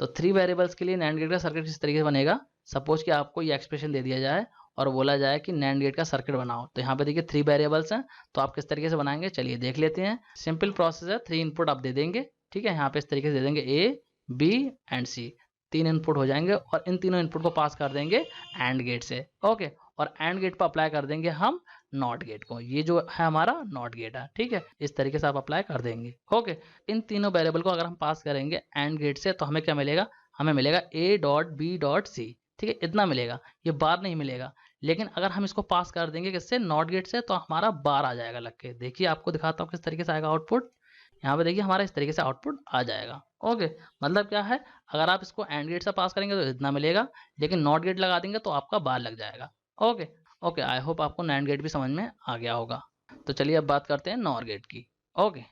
तो 3 वेरिएबल्स के लिए नैंड गेट का सर्किट किस तरीके से बनेगा। सपोज कि आपको ये एक्सप्रेशन दे दिया जाए और बोला जाए कि नैंड गेट का सर्किट बनाओ, तो यहाँ पे देखिए 3 वेरिएबल्स हैं तो आप किस तरीके से बनाएंगे, चलिए देख लेते हैं। सिंपल प्रोसेस है, 3 इनपुट आप दे देंगे। ठीक है, यहाँ पे इस तरीके से दे देंगे A B and C, 3 input हो जाएंगे और इन तीनों इनपुट को पास कर देंगे एंड गेट से। ओके, और एंड गेट पर अप्लाई कर देंगे हम नॉट गेट को, ये जो है हमारा नॉट गेट है। ठीक है, इस तरीके से आप अप्लाई कर देंगे। ओके, इन तीनों वेरिएबल को अगर हम पास करेंगे एंड गेट से तो हमें क्या मिलेगा, हमें मिलेगा A dot B dot C। ठीक है, इतना मिलेगा, ये बार नहीं मिलेगा। लेकिन अगर हम इसको पास कर देंगे किससे, नॉट गेट से, तो हमारा बार आ जाएगा लग के। देखिए आपको दिखाता हूँ किस तरीके से आएगा आउटपुट। यहाँ पे देखिए हमारा इस तरीके से आउटपुट आ जाएगा। ओके, मतलब क्या है, अगर आप इसको एंड गेट से पास करेंगे तो इतना मिलेगा, लेकिन नॉट गेट लगा देंगे तो आपका बार लग जाएगा। ओके ओके, आई होप आपको नैंड गेट भी समझ में आ गया होगा। तो चलिए अब बात करते हैं नॉर गेट की। ओके,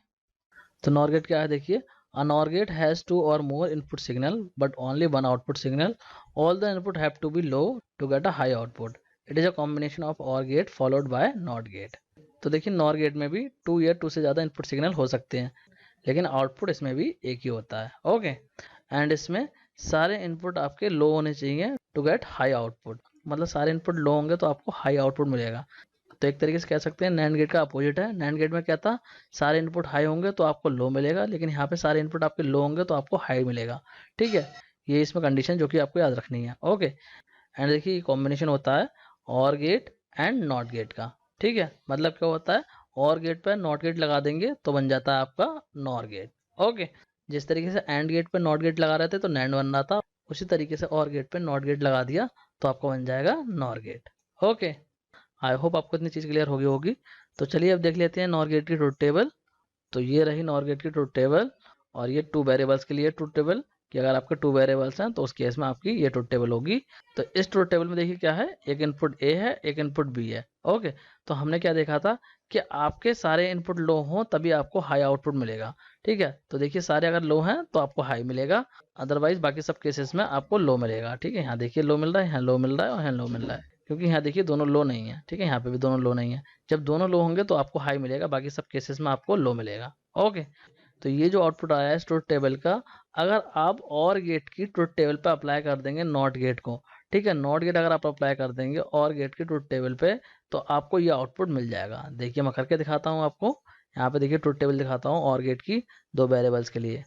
तो नॉर गेट क्या है देखिए, a NOR gate has two or more input signal but only one output signal. All the input have to be low to get a high output. It is a combination of OR gate followed by NOT gate. तो देखिए NOR gate में भी 2 या 2 से ज़्यादा input signal हो सकते हैं, लेकिन आउटपुट इसमें भी एक ही होता है। ओके, एंड इसमें सारे इनपुट आपके लो होने चाहिए टू गेट हाई आउटपुट, मतलब सारे इनपुट लो होंगे तो आपको हाई आउटपुट मिलेगा। तो एक तरीके से कह सकते हैं नैंड गेट का अपोजिट है। नैंड गेट में क्या था, सारे इनपुट हाई होंगे तो आपको लो मिलेगा, लेकिन यहाँ पे सारे इनपुट आपके लो होंगे तो आपको हाई मिलेगा। ठीक है, ये इसमें कंडीशन जो कि आपको याद रखनी है। ओके, एंड देखिए कॉम्बिनेशन होता है और गेट एंड नॉट गेट का। ठीक है, मतलब क्या होता है, और गेट पर नॉट गेट लगा देंगे तो बन जाता है आपका नॉर गेट। ओके, जिस तरीके से एंड गेट पे नॉट गेट लगा रहे थे तो नैंड बन रहा था, उसी तरीके से और गेट पे नॉट गेट लगा दिया तो आपको बन जाएगा NOR gate. Okay, I hope आपको इतनी चीज़ क्लियर होगी। तो चलिए अब देख लेते हैं नॉर गेट की ट्रुथ टेबल। तो ये रही नॉर गेट की ट्रुथ टेबल, और ये 2 वेरिएबल्स के लिए ट्रुथ टेबल कि अगर आपके 2 वेरिएबल्स हैं तो उस केस में आपकी ये ट्रुथ टेबल होगी। तो इस ट्रुथ टेबल में देखिए क्या है, एक इनपुट ए है, एक इनपुट बी है। ओके, तो हमने क्या देखा था कि आपके सारे इनपुट लो हों तभी आपको हाई आउटपुट मिलेगा। ठीक है, तो देखिए सारे अगर लो हैं तो आपको हाई मिलेगा, अदरवाइज बाकी सब केसेस में आपको लो मिलेगा। ठीक है, यहाँ देखिए लो मिल रहा है, यहाँ लो मिल रहा है और यहाँ लो मिल रहा है, क्योंकि यहाँ देखिए दोनों लो नहीं है। ठीक है, यहाँ पे भी दोनों लो नहीं है। जब दोनों लो होंगे तो आपको हाई मिलेगा, बाकी सब केसेस में आपको लो मिलेगा। ओके, तो ये जो आउटपुट आया है इस ट्रुथ टेबल का, अगर आप और गेट की ट्रुथ टेबल पे अप्लाई कर देंगे नॉट गेट को, ठीक है, नॉट गेट अगर आप अप्लाई कर देंगे और गेट की ट्रुथ टेबल पे तो आपको ये आउटपुट मिल जाएगा। देखिए मैं करके दिखाता हूँ आपको, यहाँ पे देखिए ट्रुथ टेबल दिखाता हूँ और गेट की 2 वेरिएबल्स के लिए।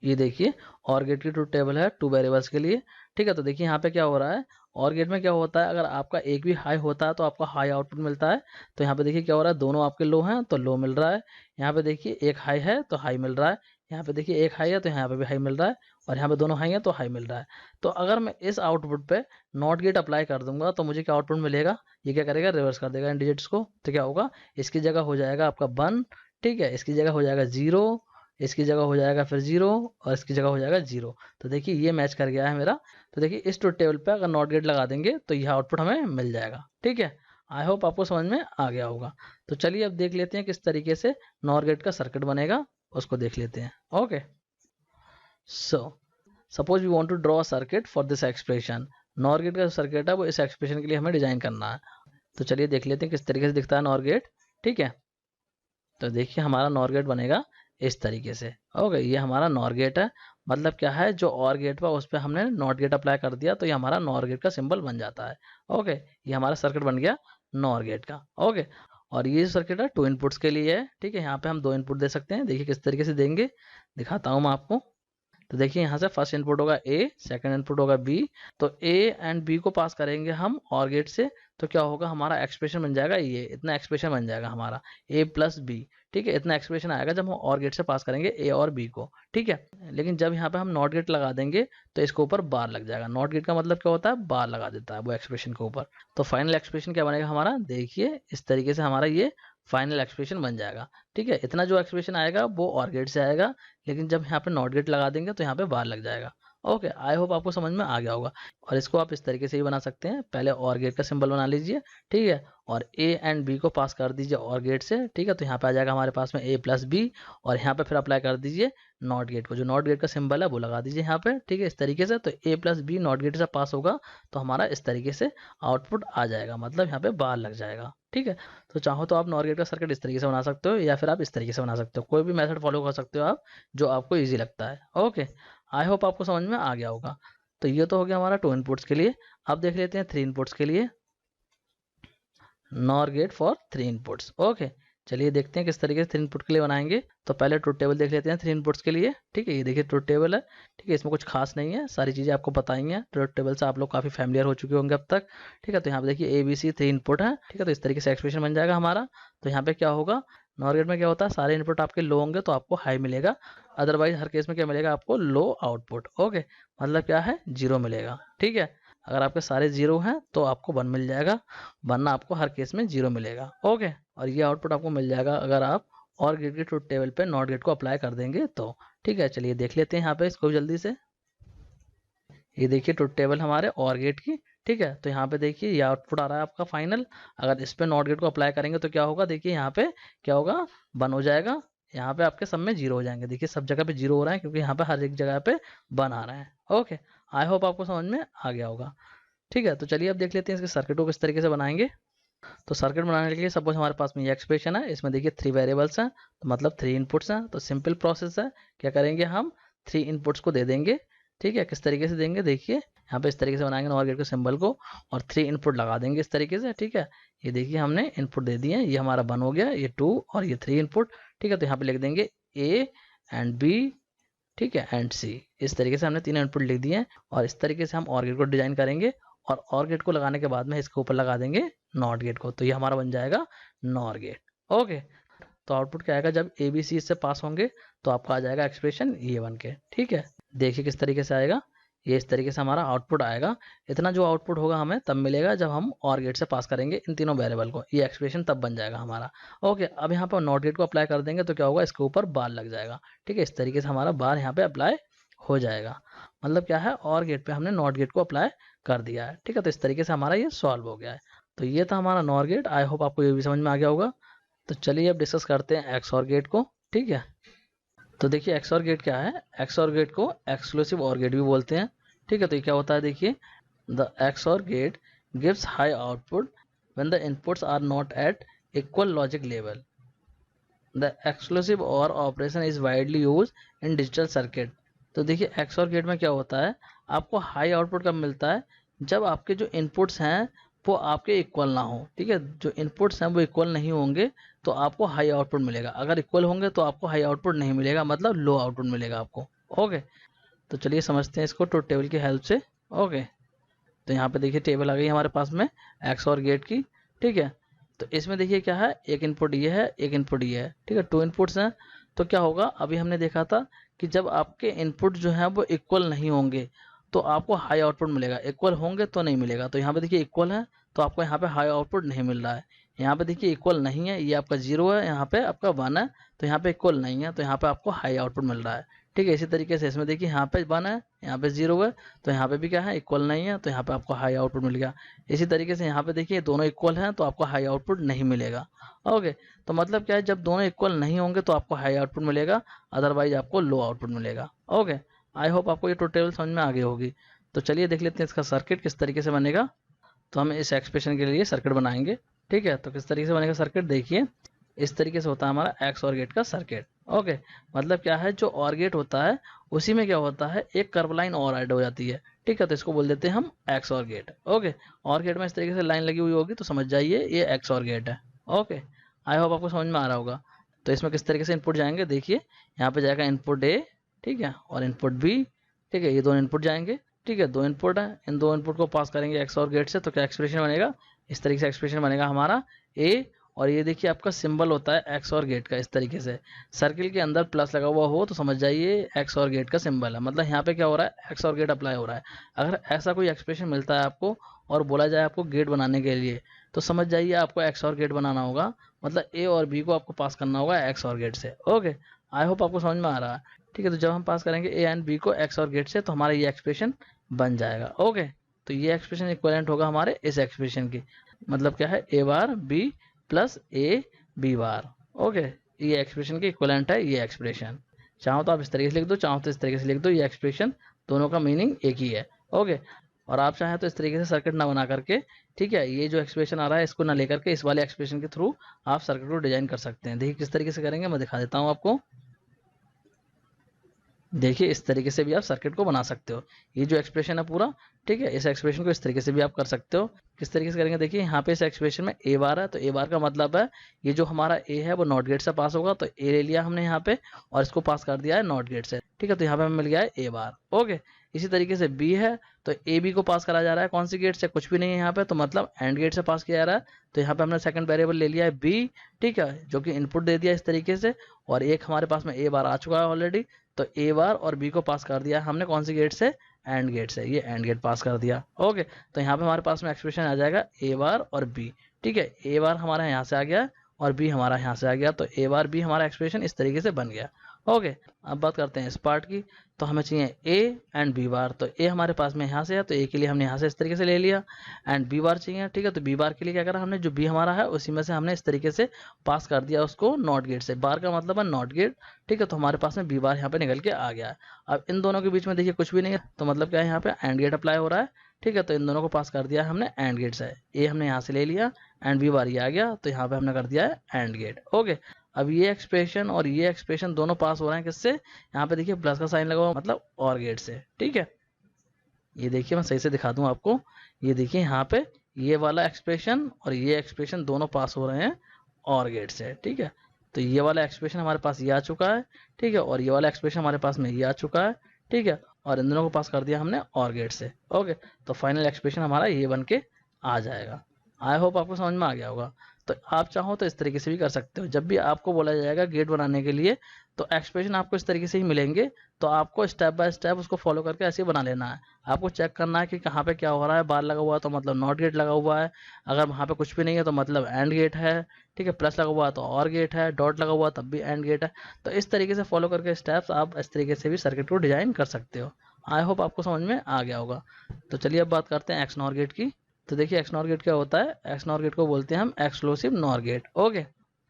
ये देखिए और गेट की ट्रुथ टेबल है 2 वेरिएबल्स के लिए। ठीक है, तो देखिए यहाँ पे क्या हो रहा है, और गेट में क्या होता है, अगर आपका एक भी हाई होता है तो आपको हाई आउटपुट मिलता है। तो यहाँ पे देखिए क्या हो रहा है, दोनों आपके लो हैं तो लो मिल रहा है। यहाँ पे देखिए एक हाई है तो हाई मिल रहा है, यहाँ पे देखिए एक हाई है तो यहाँ पे भी हाई मिल रहा है, और यहाँ पे दोनों हाई है तो हाई मिल रहा है। तो अगर मैं इस आउटपुट पे नॉट गेट अप्लाई कर दूंगा तो मुझे क्या आउटपुट मिलेगा, ये क्या करेगा, रिवर्स कर देगा इन डिजिट्स को। तो क्या होगा, इसकी जगह हो जाएगा आपका 1, ठीक है, इसकी जगह हो जाएगा 0, इसकी जगह हो जाएगा फिर 0, और इसकी जगह हो जाएगा 0। तो देखिए ये मैच कर गया है मेरा। तो देखिए इस ट्रुथ टेबल पे अगर नॉट गेट लगा देंगे तो यह आउटपुट हमें मिल जाएगा। ठीक है, आई होप आपको समझ में आ गया होगा। तो चलिए अब देख लेते हैं किस तरीके से नॉर गेट का सर्किट बनेगा, उसको देख लेते हैं। Okay, so suppose we want to draw a circuit for this expression. NOR gate का सर्किट है वो इस एक्सप्रेशन के लिए हमें डिजाइन करना है। तो चलिए देख लेते हैं किस तरीके से दिखता है नॉर गेट। ठीक है, तो देखिए हमारा नॉर गेट बनेगा इस तरीके से। ओके, ये हमारा नॉर गेट है, मतलब क्या है, जो और गेट पर उस पर हमने नॉट गेट अप्लाई कर दिया तो ये हमारा नॉर गेट का सिंबल बन जाता है। ओके, ये हमारा सर्किट बन गया नॉर गेट का। ओके, और ये सर्किट है 2 इनपुट्स के लिए है। ठीक है, यहाँ पे हम 2 इनपुट दे सकते हैं, देखिए किस तरीके से देंगे, दिखाता हूँ मैं आपको। तो देखिए यहाँ से फर्स्ट इनपुट होगा ए, सेकंड इनपुट होगा बी। तो ए एंड बी को पास करेंगे हम और गेट से, तो क्या होगा, हमारा एक्सप्रेशन बन जाएगा, ये इतना एक्सप्रेशन बन जाएगा हमारा ए प्लस बी। ठीक है, इतना एक्सप्रेशन आएगा जब हम और गेट से पास करेंगे ए और बी को। ठीक है, लेकिन जब यहाँ पे हम नॉट गेट लगा देंगे तो इसके ऊपर बार लग जाएगा। नॉट गेट का मतलब क्या होता है, बार लगा देता है वो एक्सप्रेशन के ऊपर। तो फाइनल एक्सप्रेशन क्या बनेगा हमारा, देखिए इस तरीके से हमारा ये फाइनल एक्सप्रेशन बन जाएगा। ठीक है, इतना जो एक्सप्रेशन आएगा वो और गेट से आएगा, लेकिन जब यहाँ पे नॉट गेट लगा देंगे तो यहाँ पे बार लग जाएगा। ओके, आई होप आपको समझ में आ गया होगा। और इसको आप इस तरीके से ही बना सकते हैं, पहले और गेट का सिंबल बना लीजिए। ठीक है, और ए एंड बी को पास कर दीजिए और गेट से। ठीक है, तो यहाँ पे आ जाएगा हमारे पास में ए प्लस बी, और यहाँ पे फिर अप्लाई कर दीजिए नॉट गेट को, जो नॉट गेट का सिंबल है वो लगा दीजिए यहाँ पे। ठीक है, इस तरीके से तो ए प्लस बी नॉट गेट से पास होगा तो हमारा इस तरीके से आउटपुट आ जाएगा, मतलब यहाँ पे बार लग जाएगा। ठीक है, तो चाहो तो आप नॉर गेट का सर्किट इस तरीके से बना सकते हो, या फिर आप इस तरीके से बना सकते हो, कोई भी मेथड फॉलो कर सकते हो आप, जो आपको ईजी लगता है। ओके, आई होप आपको समझ में आ गया होगा। तो ये तो हो गया हमारा 2 इनपुट्स के लिए। अब देख लेते हैं 3 इनपुट्स के लिए, nor get for 3 inputs. Okay, चलिए देखते हैं किस तरीके से 3 इनपुट के लिए बनाएंगे। तो पहले ट्रुथ टेबल देख लेते हैं 3 इनपुट्स के लिए। ठीक है, ये देखिए ट्रुथ टेबल है। ठीक है, इसमें कुछ खास नहीं है, सारी चीज़ें आपको बताई हैं, ट्रुथ टेबल से आप लोग काफ़ी फैमिलियर हो चुके होंगे अब तक। ठीक है, तो यहाँ पे देखिए ABC 3 इनपुट है। ठीक है, तो इस तरीके से एक्सप्रेशन बन जाएगा हमारा। तो यहाँ पे क्या होगा, नॉर गेट में क्या होता है, सारे इनपुट आपके लो होंगे तो आपको हाई मिलेगा, अदरवाइज हर केस में क्या मिलेगा आपको, लो आउटपुट। ओके, मतलब क्या है, 0 मिलेगा। ठीक है, अगर आपके सारे 0 हैं तो आपको 1 मिल जाएगा, वरना आपको हर केस में 0 मिलेगा। ओके, और ये आउटपुट आपको मिल जाएगा अगर आप और गेट के ट्रुथ टेबल पे नॉट गेट को अप्लाई कर देंगे तो। ठीक है, चलिए देख लेते हैं यहाँ पे इसको जल्दी से। ये देखिए ट्रुथ टेबल हमारे और गेट की। ठीक है, तो यहाँ पे देखिए ये आउटपुट आ रहा है आपका फाइनल। अगर इस पे नॉट गेट को अप्लाई करेंगे तो क्या होगा, देखिए यहाँ पे क्या होगा, 1 हो जाएगा, यहाँ पे आपके सब में 0 हो जाएंगे। देखिए सब जगह पे 0 हो रहा है क्योंकि यहाँ पे हर एक जगह पे 1 आ रहा है। ओके, आई होप आपको समझ में आ गया होगा। ठीक है, तो चलिए अब देख लेते हैं इसके सर्किट को किस तरीके से बनाएंगे। तो सर्किट बनाने के लिए सपोज हमारे पास में ये एक्सप्रेशन है, इसमें देखिए 3 वेरिएबल्स हैं, तो मतलब 3 इनपुट्स हैं। तो सिंपल प्रोसेस है, क्या करेंगे हम 3 इनपुट्स को दे देंगे। ठीक है, किस तरीके से देंगे, देखिए यहाँ पे इस तरीके से बनाएंगे नॉर गेट के सिंबल को और 3 इनपुट लगा देंगे इस तरीके से। ठीक है, ये देखिए हमने इनपुट दे दिए, ये हमारा 1 हो गया, ये 2 और ये 3 इनपुट। ठीक है, तो यहाँ पे लिख देंगे A एंड B, ठीक है, एंड C। इस तरीके से हमने 3 इनपुट लिख दिए हैं और इस तरीके से हम OR गेट को डिजाइन करेंगे और OR गेट को लगाने के बाद में इसके ऊपर लगा देंगे नॉट गेट को, तो ये हमारा बन जाएगा नॉर गेट। ओके, तो आउटपुट क्या आएगा, जब A B C इससे पास होंगे तो आपका आ जाएगा एक्सप्रेशन ये बन के। ठीक है, देखिए किस तरीके से आएगा, ये इस तरीके से हमारा आउटपुट आएगा। इतना जो आउटपुट होगा हमें तब मिलेगा जब हम OR गेट से पास करेंगे इन तीनों वेरिएबल को, ये एक्सप्रेशन तब बन जाएगा हमारा। ओके, अब यहाँ पर नॉट गेट को अप्लाई कर देंगे तो क्या होगा, इसके ऊपर बार लग जाएगा। ठीक है, इस तरीके से हमारा बार यहाँ पे अप्लाई हो जाएगा। मतलब क्या है, OR गेट पे हमने नॉट गेट को अप्लाई कर दिया है। ठीक है, तो इस तरीके से हमारा ये सॉल्व हो गया है। तो ये था हमारा नॉर गेट। आई होप आपको ये भी समझ में आ गया होगा। तो चलिए अब डिस्कस करते हैं XOR गेट को। ठीक है, तो देखिए XOR गेट क्या है, XOR गेट को एक्सक्लूसिव OR गेट भी बोलते हैं। ठीक है, तो ये क्या होता है, देखिए the XOR gate gives high output when the inputs are not at equal logic level. The exclusive OR operation is widely use in digital circuit. तो देखिए XOR गेट में क्या होता है, आपको हाई आउटपुट कब मिलता है, जब आपके जो इनपुट्स हैं वो आपके इक्वल ना हो। ठीक है, जो इनपुट्स हैं वो इक्वल नहीं होंगे तो आपको हाई आउटपुट मिलेगा, अगर इक्वल होंगे तो आपको हाई आउटपुट नहीं मिलेगा, मतलब लो आउटपुट मिलेगा आपको। ओके, तो चलिए समझते हैं इसको ट्रुथ टेबल की हेल्प से। ओके, तो यहाँ पे देखिए टेबल आ गई हमारे पास में XOR गेट की। ठीक है, तो इसमें देखिए क्या है, एक इनपुट ये है, एक इनपुट ये है। ठीक है, 2 इनपुट्स हैं। तो क्या होगा, अभी हमने देखा था कि जब आपके इनपुट जो है वो इक्वल नहीं होंगे तो आपको हाई आउटपुट मिलेगा, इक्वल होंगे तो नहीं मिलेगा। तो यहाँ पे देखिए इक्वल है तो आपको यहाँ पे हाई आउटपुट नहीं मिल रहा है। यहाँ पे देखिए इक्वल नहीं है, ये आपका 0 है, यहाँ पे आपका 1 है, तो यहाँ पे इक्वल नहीं है, तो यहाँ पे आपको हाई आउटपुट मिल रहा है। ठीक है, इसी तरीके से इसमें देखिए यहाँ पे 1 है, यहाँ पे 0 है, तो यहाँ पे भी क्या है, इक्वल नहीं है, तो यहाँ पे आपको हाई आउटपुट मिल गया। इसी तरीके से यहाँ पे देखिए दोनों इक्वल हैं तो आपको हाई आउटपुट नहीं मिलेगा। ओके, तो मतलब क्या है, जब दोनों इक्वल नहीं होंगे तो आपको हाई आउटपुट मिलेगा, अदरवाइज आपको लो आउटपुट मिलेगा। ओके, आई होप आपको ये टोटल समझ में आ गई होगी। तो चलिए देख लेते हैं इसका सर्किट किस तरीके से बनेगा। तो हम इस एक्सप्रेशन के लिए सर्किट बनाएंगे। ठीक है, तो किस तरीके से बनेगा सर्किट, देखिए इस तरीके से होता है हमारा XOR गेट का सर्किट। ओके, मतलब क्या है, जो OR गेट होता है उसी में क्या होता है, एक कर्व लाइन और ऐड हो जाती है। ठीक है, तो इसको बोल देते हैं हम XOR gate. Okay, OR gate में इस तरीके से लाइन लगी हुई होगी तो समझ जाइए ये XOR गेट है। ओके, आई होप आपको समझ में आ रहा होगा। तो इसमें किस तरीके से इनपुट जाएंगे, देखिए यहाँ पे जाएगा इनपुट A, ठीक है, और इनपुट B। ठीक है, ये दोनों इनपुट जाएंगे। ठीक है, 2 इनपुट है, इन 2 इनपुट को पास करेंगे XOR गेट से, तो क्या एक्सप्रेशन बनेगा, इस तरीके से एक्सप्रेशन बनेगा हमारा A। और ये देखिए आपका सिंबल होता है XOR गेट का, इस तरीके से सर्किल के अंदर प्लस लगा हुआ हो तो समझ जाइए XOR गेट का सिंबल है। मतलब यहाँ पे क्या हो रहा है, XOR गेट अप्लाई हो रहा है। अगर ऐसा कोई एक्सप्रेशन मिलता है आपको और बोला जाए आपको गेट बनाने के लिए, तो समझ जाइए आपको XOR गेट बनाना होगा, मतलब A और B को आपको पास करना होगा XOR गेट से। ओके, आई होप आपको समझ में आ रहा है। ठीक है, तो जब हम पास करेंगे A एंड B को XOR गेट से तो हमारा ये एक्सप्रेशन बन जाएगा। ओके, तो ये एक्सप्रेशन इक्विवेलेंट होगा हमारे इस एक्सप्रेशन की, मतलब क्या है, A bar B plus A B bar. Okay, ये एक्सप्रेशन की इक्विवेलेंट है ये एक्सप्रेशन। चाहो तो आप इस तरीके से लिख दो, चाहो तो इस तरीके से लिख दो, ये एक्सप्रेशन दोनों का मीनिंग एक ही है। ओके, और आप चाहें तो इस तरीके से सर्किट ना बना करके, ठीक है, ये जो एक्सप्रेशन आ रहा है इसको ना लेकर के इस वाले एक्सप्रेशन के थ्रू आप सर्किट को डिजाइन कर सकते हैं। देखिए किस तरीके से करेंगे, मैं दिखा देता हूँ आपको। देखिए इस तरीके से भी आप सर्किट को बना सकते हो, ये जो एक्सप्रेशन है पूरा। ठीक है, इस एक्सप्रेशन को इस तरीके से भी आप कर सकते हो। किस तरीके से करेंगे, देखिए यहाँ पे इस एक्सप्रेशन में A बार है, तो A बार का मतलब है ये जो हमारा A है वो नॉट गेट से पास होगा, तो A ले लिया हमने यहाँ पे और इसको पास कर दिया है नॉट गेट से। ठीक है, तो यहाँ पे हमें मिल गया है A बार। ओके, इसी तरीके से B है, तो A B को पास करा जा रहा है कौन सी गेट से, कुछ भी नहीं है यहाँ पे, तो मतलब एंड गेट से पास किया जा रहा है। तो यहाँ पे हमने सेकंड वेरिएबल ले लिया है B, ठीक है, जो कि इनपुट दे दिया इस तरीके से, और एक हमारे पास में A बार आ चुका है ऑलरेडी, तो A बार और B को पास कर दिया हमने कौन सी गेट से, एंड गेट से, ये एंड गेट पास कर दिया। ओके, तो यहाँ पे हमारे पास में एक्सप्रेशन आ जाएगा A बार और B। ठीक है, A बार हमारा यहाँ से आ गया और B हमारा यहाँ से आ गया, तो A बार B हमारा एक्सप्रेशन इस तरीके से बन गया। ओके, अब बात करते हैं इस पार्ट की। तो हमें चाहिए ए एंड बी बार। तो ए हमारे पास में यहाँ से है, तो ए के लिए हमने यहाँ से इस तरीके से ले लिया, एंड बी बार चाहिए। ठीक है, तो बी बार के लिए क्या करा हमने, जो बी हमारा है उसी में से हमने इस तरीके से पास कर दिया उसको नॉट गेट से। बार का मतलब है नॉट गेट। ठीक है, तो हमारे पास में बी बार यहाँ पे निकल के आ गया है। अब इन दोनों के बीच में देखिए कुछ भी नहीं है, तो मतलब क्या है, यहाँ पे एंड गेट अप्लाई हो रहा है। ठीक है, तो इन दोनों को पास कर दिया है हमने एंड गेट से। ए हमने यहाँ से ले लिया एंड बी बार ये आ गया, तो यहाँ पे हमने कर दिया है एंड गेट। ओके, अब ये एक्सप्रेशन और ये एक्सप्रेशन दोनों पास हो रहे हैं किससे, यहाँ पे देखिए प्लस का साइन लगा हुआ, मतलब और गेट से। ठीक है, ये देखिए मैं सही से दिखा दूं आपको, ये देखिए यहाँ पे ये वाला एक्सप्रेशन और ये एक्सप्रेशन दोनों पास हो रहे हैं और गेट से। ठीक है, तो ये वाला एक्सप्रेशन हमारे पास ये आ चुका है। ठीक है, और ये वाला एक्सप्रेशन हमारे पास में ये आ चुका है। ठीक है, और इन दोनों को पास कर दिया हमने और गेट से। ओके, तो फाइनल एक्सप्रेशन हमारा ये बन के आ जाएगा। आई होप आपको समझ में आ गया होगा। तो आप चाहो तो इस तरीके से भी कर सकते हो। जब भी आपको बोला जाएगा गेट बनाने के लिए, तो एक्सप्रेशन आपको इस तरीके से ही मिलेंगे, तो आपको स्टेप बाय स्टेप उसको फॉलो करके ऐसे ही बना लेना है। आपको चेक करना है कि कहाँ पे क्या हो रहा है। बार लगा हुआ है तो मतलब नॉट गेट लगा हुआ है, अगर वहाँ पे कुछ भी नहीं है तो मतलब एंड गेट है। ठीक है, प्लस लगा हुआ है तो और गेट है, डॉट लगा हुआ है तब भी एंड गेट है। तो इस तरीके से फॉलो करके स्टेप्स आप इस तरीके से भी सर्किट को डिजाइन कर सकते हो। आई होप आपको समझ में आ गया होगा। तो चलिए अब बात करते हैं एक्स नॉर गेट की। तो देखिए एक्स नॉर गेट क्या होता है, एक्स नॉर गेट को बोलते हैं हम एक्सक्लूसिव नॉर गेट। ओके,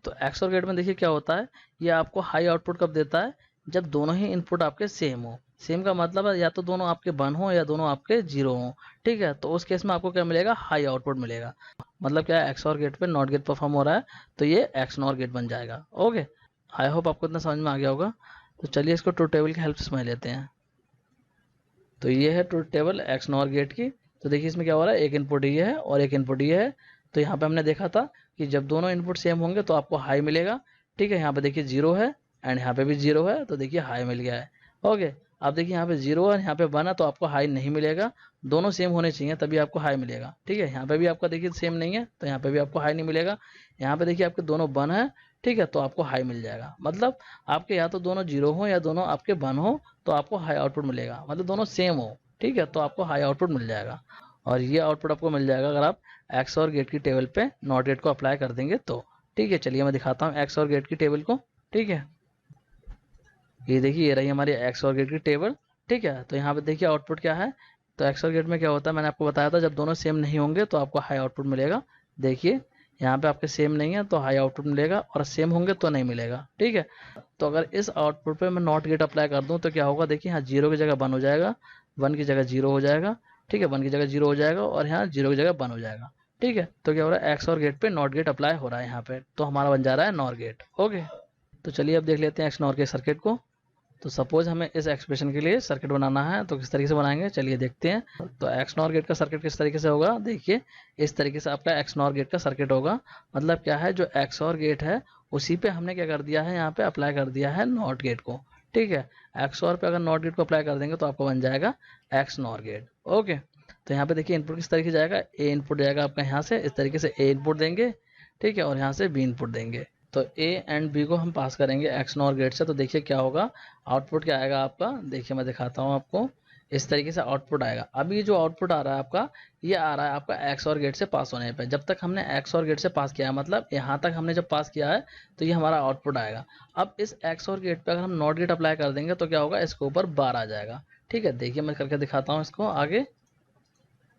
तो एक्स नॉर गेट में देखिए क्या होता है, ये आपको हाई आउटपुट कब देता है, जब दोनों ही इनपुट आपके सेम हो। सेम का मतलब है या तो दोनों आपके 1 हो या दोनों आपके 0 हो। ठीक है, तो उस केस में आपको क्या मिलेगा, हाई आउटपुट मिलेगा। मतलब क्या है, एक्स नॉर गेट पे नॉट गेट परफॉर्म हो रहा है, तो ये एक्स नॉर गेट बन जाएगा। ओके, आई होप आपको इतना समझ में आ गया होगा। तो चलिए इसको ट्रूथ टेबल की हेल्प से समझ लेते हैं। तो ये है truth table XNOR gate की। तो देखिए इसमें क्या हो रहा है, एक इनपुट ये है और एक इनपुट ये है। तो यहाँ पे हमने देखा था कि जब दोनों इनपुट सेम होंगे तो आपको हाई मिलेगा। ठीक है, यहाँ पे देखिए 0 है एंड यहाँ पे भी 0 है, तो देखिए हाई मिल गया है। ओके, अब देखिए यहाँ पे 0 है, यहाँ पे 1 है, तो आपको हाई नहीं मिलेगा। दोनों सेम होने चाहिए तभी आपको हाई मिलेगा। ठीक है, यहाँ पे भी आपका देखिए सेम नहीं है, तो यहाँ पे भी आपको हाई नहीं मिलेगा। यहाँ पे देखिए आपके दोनों 1 है। ठीक है, तो आपको हाई मिल जाएगा। मतलब आपके या तो दोनों 0 हो या दोनों आपके 1 हो, तो आपको हाई आउटपुट मिलेगा। मतलब दोनों सेम हो, ठीक है, तो आपको हाई आउटपुट मिल जाएगा। और ये आउटपुट आपको मिल जाएगा अगर आप एक्स और गेट की टेबल पे नॉट गेट को अप्लाई कर देंगे तो। ठीक है, चलिए मैं दिखाता हूँ एक्स और गेट की टेबल को। ठीक है, ये देखिए ये रही हमारी एक्स और गेट की टेबल। ठीक है, तो यहाँ पे देखिए आउटपुट क्या है। तो एक्स और गेट में क्या होता है, मैंने आपको बताया था, जब दोनों सेम नहीं होंगे तो आपको हाई आउटपुट मिलेगा। देखिए यहाँ पे आपके सेम नहीं है तो हाई आउटपुट मिलेगा, और सेम होंगे तो नहीं मिलेगा। ठीक है, तो अगर इस आउटपुट पे मैं नॉट गेट अप्लाई कर दूं तो क्या होगा, देखिए यहाँ 0 की जगह 1 हो जाएगा, 1 की जगह 0 हो जाएगा। ठीक है, 1 की जगह 0 हो जाएगा और यहाँ 0 की जगह 1 हो जाएगा। ठीक है, तो क्या हो रहा है, एक्स और गेट पे नॉट गेट अप्लाई हो रहा है यहाँ पे, तो हमारा बन जा रहा है नॉर गेट। ओके, तो चलिए अब देख लेते हैं एक्स नॉर के सर्किट को। तो सपोज हमें इस एक्सप्रेशन के लिए सर्किट बनाना है, तो किस तरीके से बनाएंगे चलिए देखते हैं। तो एक्स नॉर गेट का सर्किट किस तरीके से होगा, देखिए इस तरीके से आपका एक्स नॉर गेट का सर्किट होगा। मतलब क्या है, जो एक्स और गेट है उसी पे हमने क्या कर दिया है, यहाँ पे अप्लाई कर दिया है नॉट गेट को। ठीक है, एक्स और पे अगर नॉट गेट को अप्लाई कर देंगे तो आपको बन जाएगा एक्स नॉर गेट। ओके, तो यहाँ पे देखिए इनपुट किस तरीके से जाएगा, ए इनपुट जाएगा आपका यहाँ से, इस तरीके से ए इनपुट देंगे। ठीक है, और यहाँ से बी इनपुट देंगे। तो ए एंड बी को हम पास करेंगे एक्स नॉर गेट से। तो देखिए क्या होगा, आउटपुट क्या आएगा आपका, देखिए मैं दिखाता हूँ आपको। इस तरीके से आउटपुट आएगा। अब ये जो आउटपुट आ रहा है आपका, ये आ रहा है आपका एक्स और गेट से पास होने पे। जब तक हमने एक्स और गेट से पास किया है, मतलब यहाँ तक हमने जब पास किया है, तो ये हमारा आउटपुट आएगा। अब इस एक्स और गेट पे अगर हम नॉट गेट अप्लाई कर देंगे तो क्या होगा, इसके ऊपर बार आ जाएगा। ठीक है, देखिए मैं करके दिखाता हूँ इसको आगे।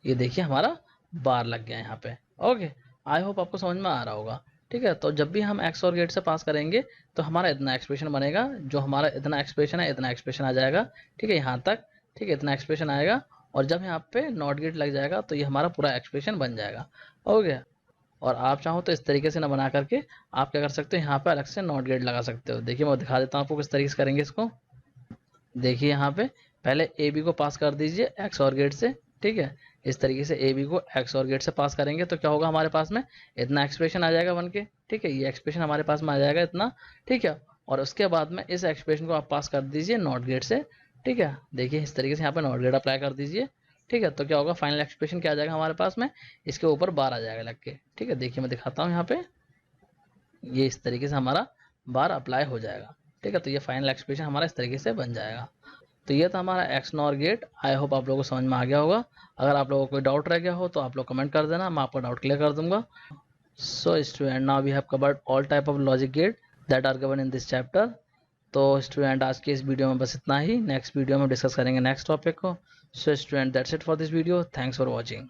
ये देखिए हमारा बार लग गया यहाँ पे। ओके, आई होप आपको समझ में आ रहा होगा। ठीक है, तो जब भी हम एक्स और गेट से पास करेंगे तो हमारा इतना एक्सप्रेशन बनेगा, जो हमारा इतना एक्सप्रेशन है इतना एक्सप्रेशन आ जाएगा। ठीक है, यहाँ तक। ठीक है, इतना एक्सप्रेशन आएगा, और जब यहाँ पे नॉट गेट लग जाएगा तो ये हमारा पूरा एक्सप्रेशन बन जाएगा। ओके, और आप चाहो तो इस तरीके से ना बना करके आप क्या कर सकते हो, यहाँ पे अलग से नॉट गेट लगा सकते हो। देखिए मैं दिखा देता हूँ आपको किस तरीके से करेंगे इसको। देखिए यहाँ पे पहले ए बी को पास कर दीजिए एक्स और गेट से। ठीक है, इस तरीके से ए बी को एक्स और गेट से पास करेंगे तो क्या होगा, हमारे पास में इतना एक्सप्रेशन आ जाएगा बन के। ठीक है, ये एक्सप्रेशन हमारे पास में आ जाएगा इतना। ठीक है, और उसके बाद में इस एक्सप्रेशन को आप पास कर दीजिए नॉट गेट से। ठीक है, देखिए इस तरीके से यहाँ पे नॉट गेट अप्लाई कर दीजिए। ठीक है, तो क्या होगा, फाइनल एक्सप्रेशन क्या आ जाएगा हमारे पास में, इसके ऊपर बार आ जाएगा लग के। ठीक है, देखिए मैं दिखाता हूँ यहाँ पे, ये इस तरीके से हमारा बार अप्लाई हो जाएगा। ठीक है, तो ये फाइनल एक्सप्रेशन हमारा इस तरीके से बन जाएगा। तो ये था हमारा XNOR gate. I hope आप लोगों को समझ में आ गया होगा। अगर आप लोगों को कोई डाउट रह गया हो तो आप लोग कमेंट कर देना, मैं आपका डाउट क्लियर कर दूंगा। So student, now we have covered all type of logic gate that are given in this chapter. तो स्टूडेंट आज के इस वीडियो में बस इतना ही। नेक्स्ट वीडियो में डिस्कस करेंगे नेक्स्ट टॉपिक को। So student that's it for this video. Thanks for watching.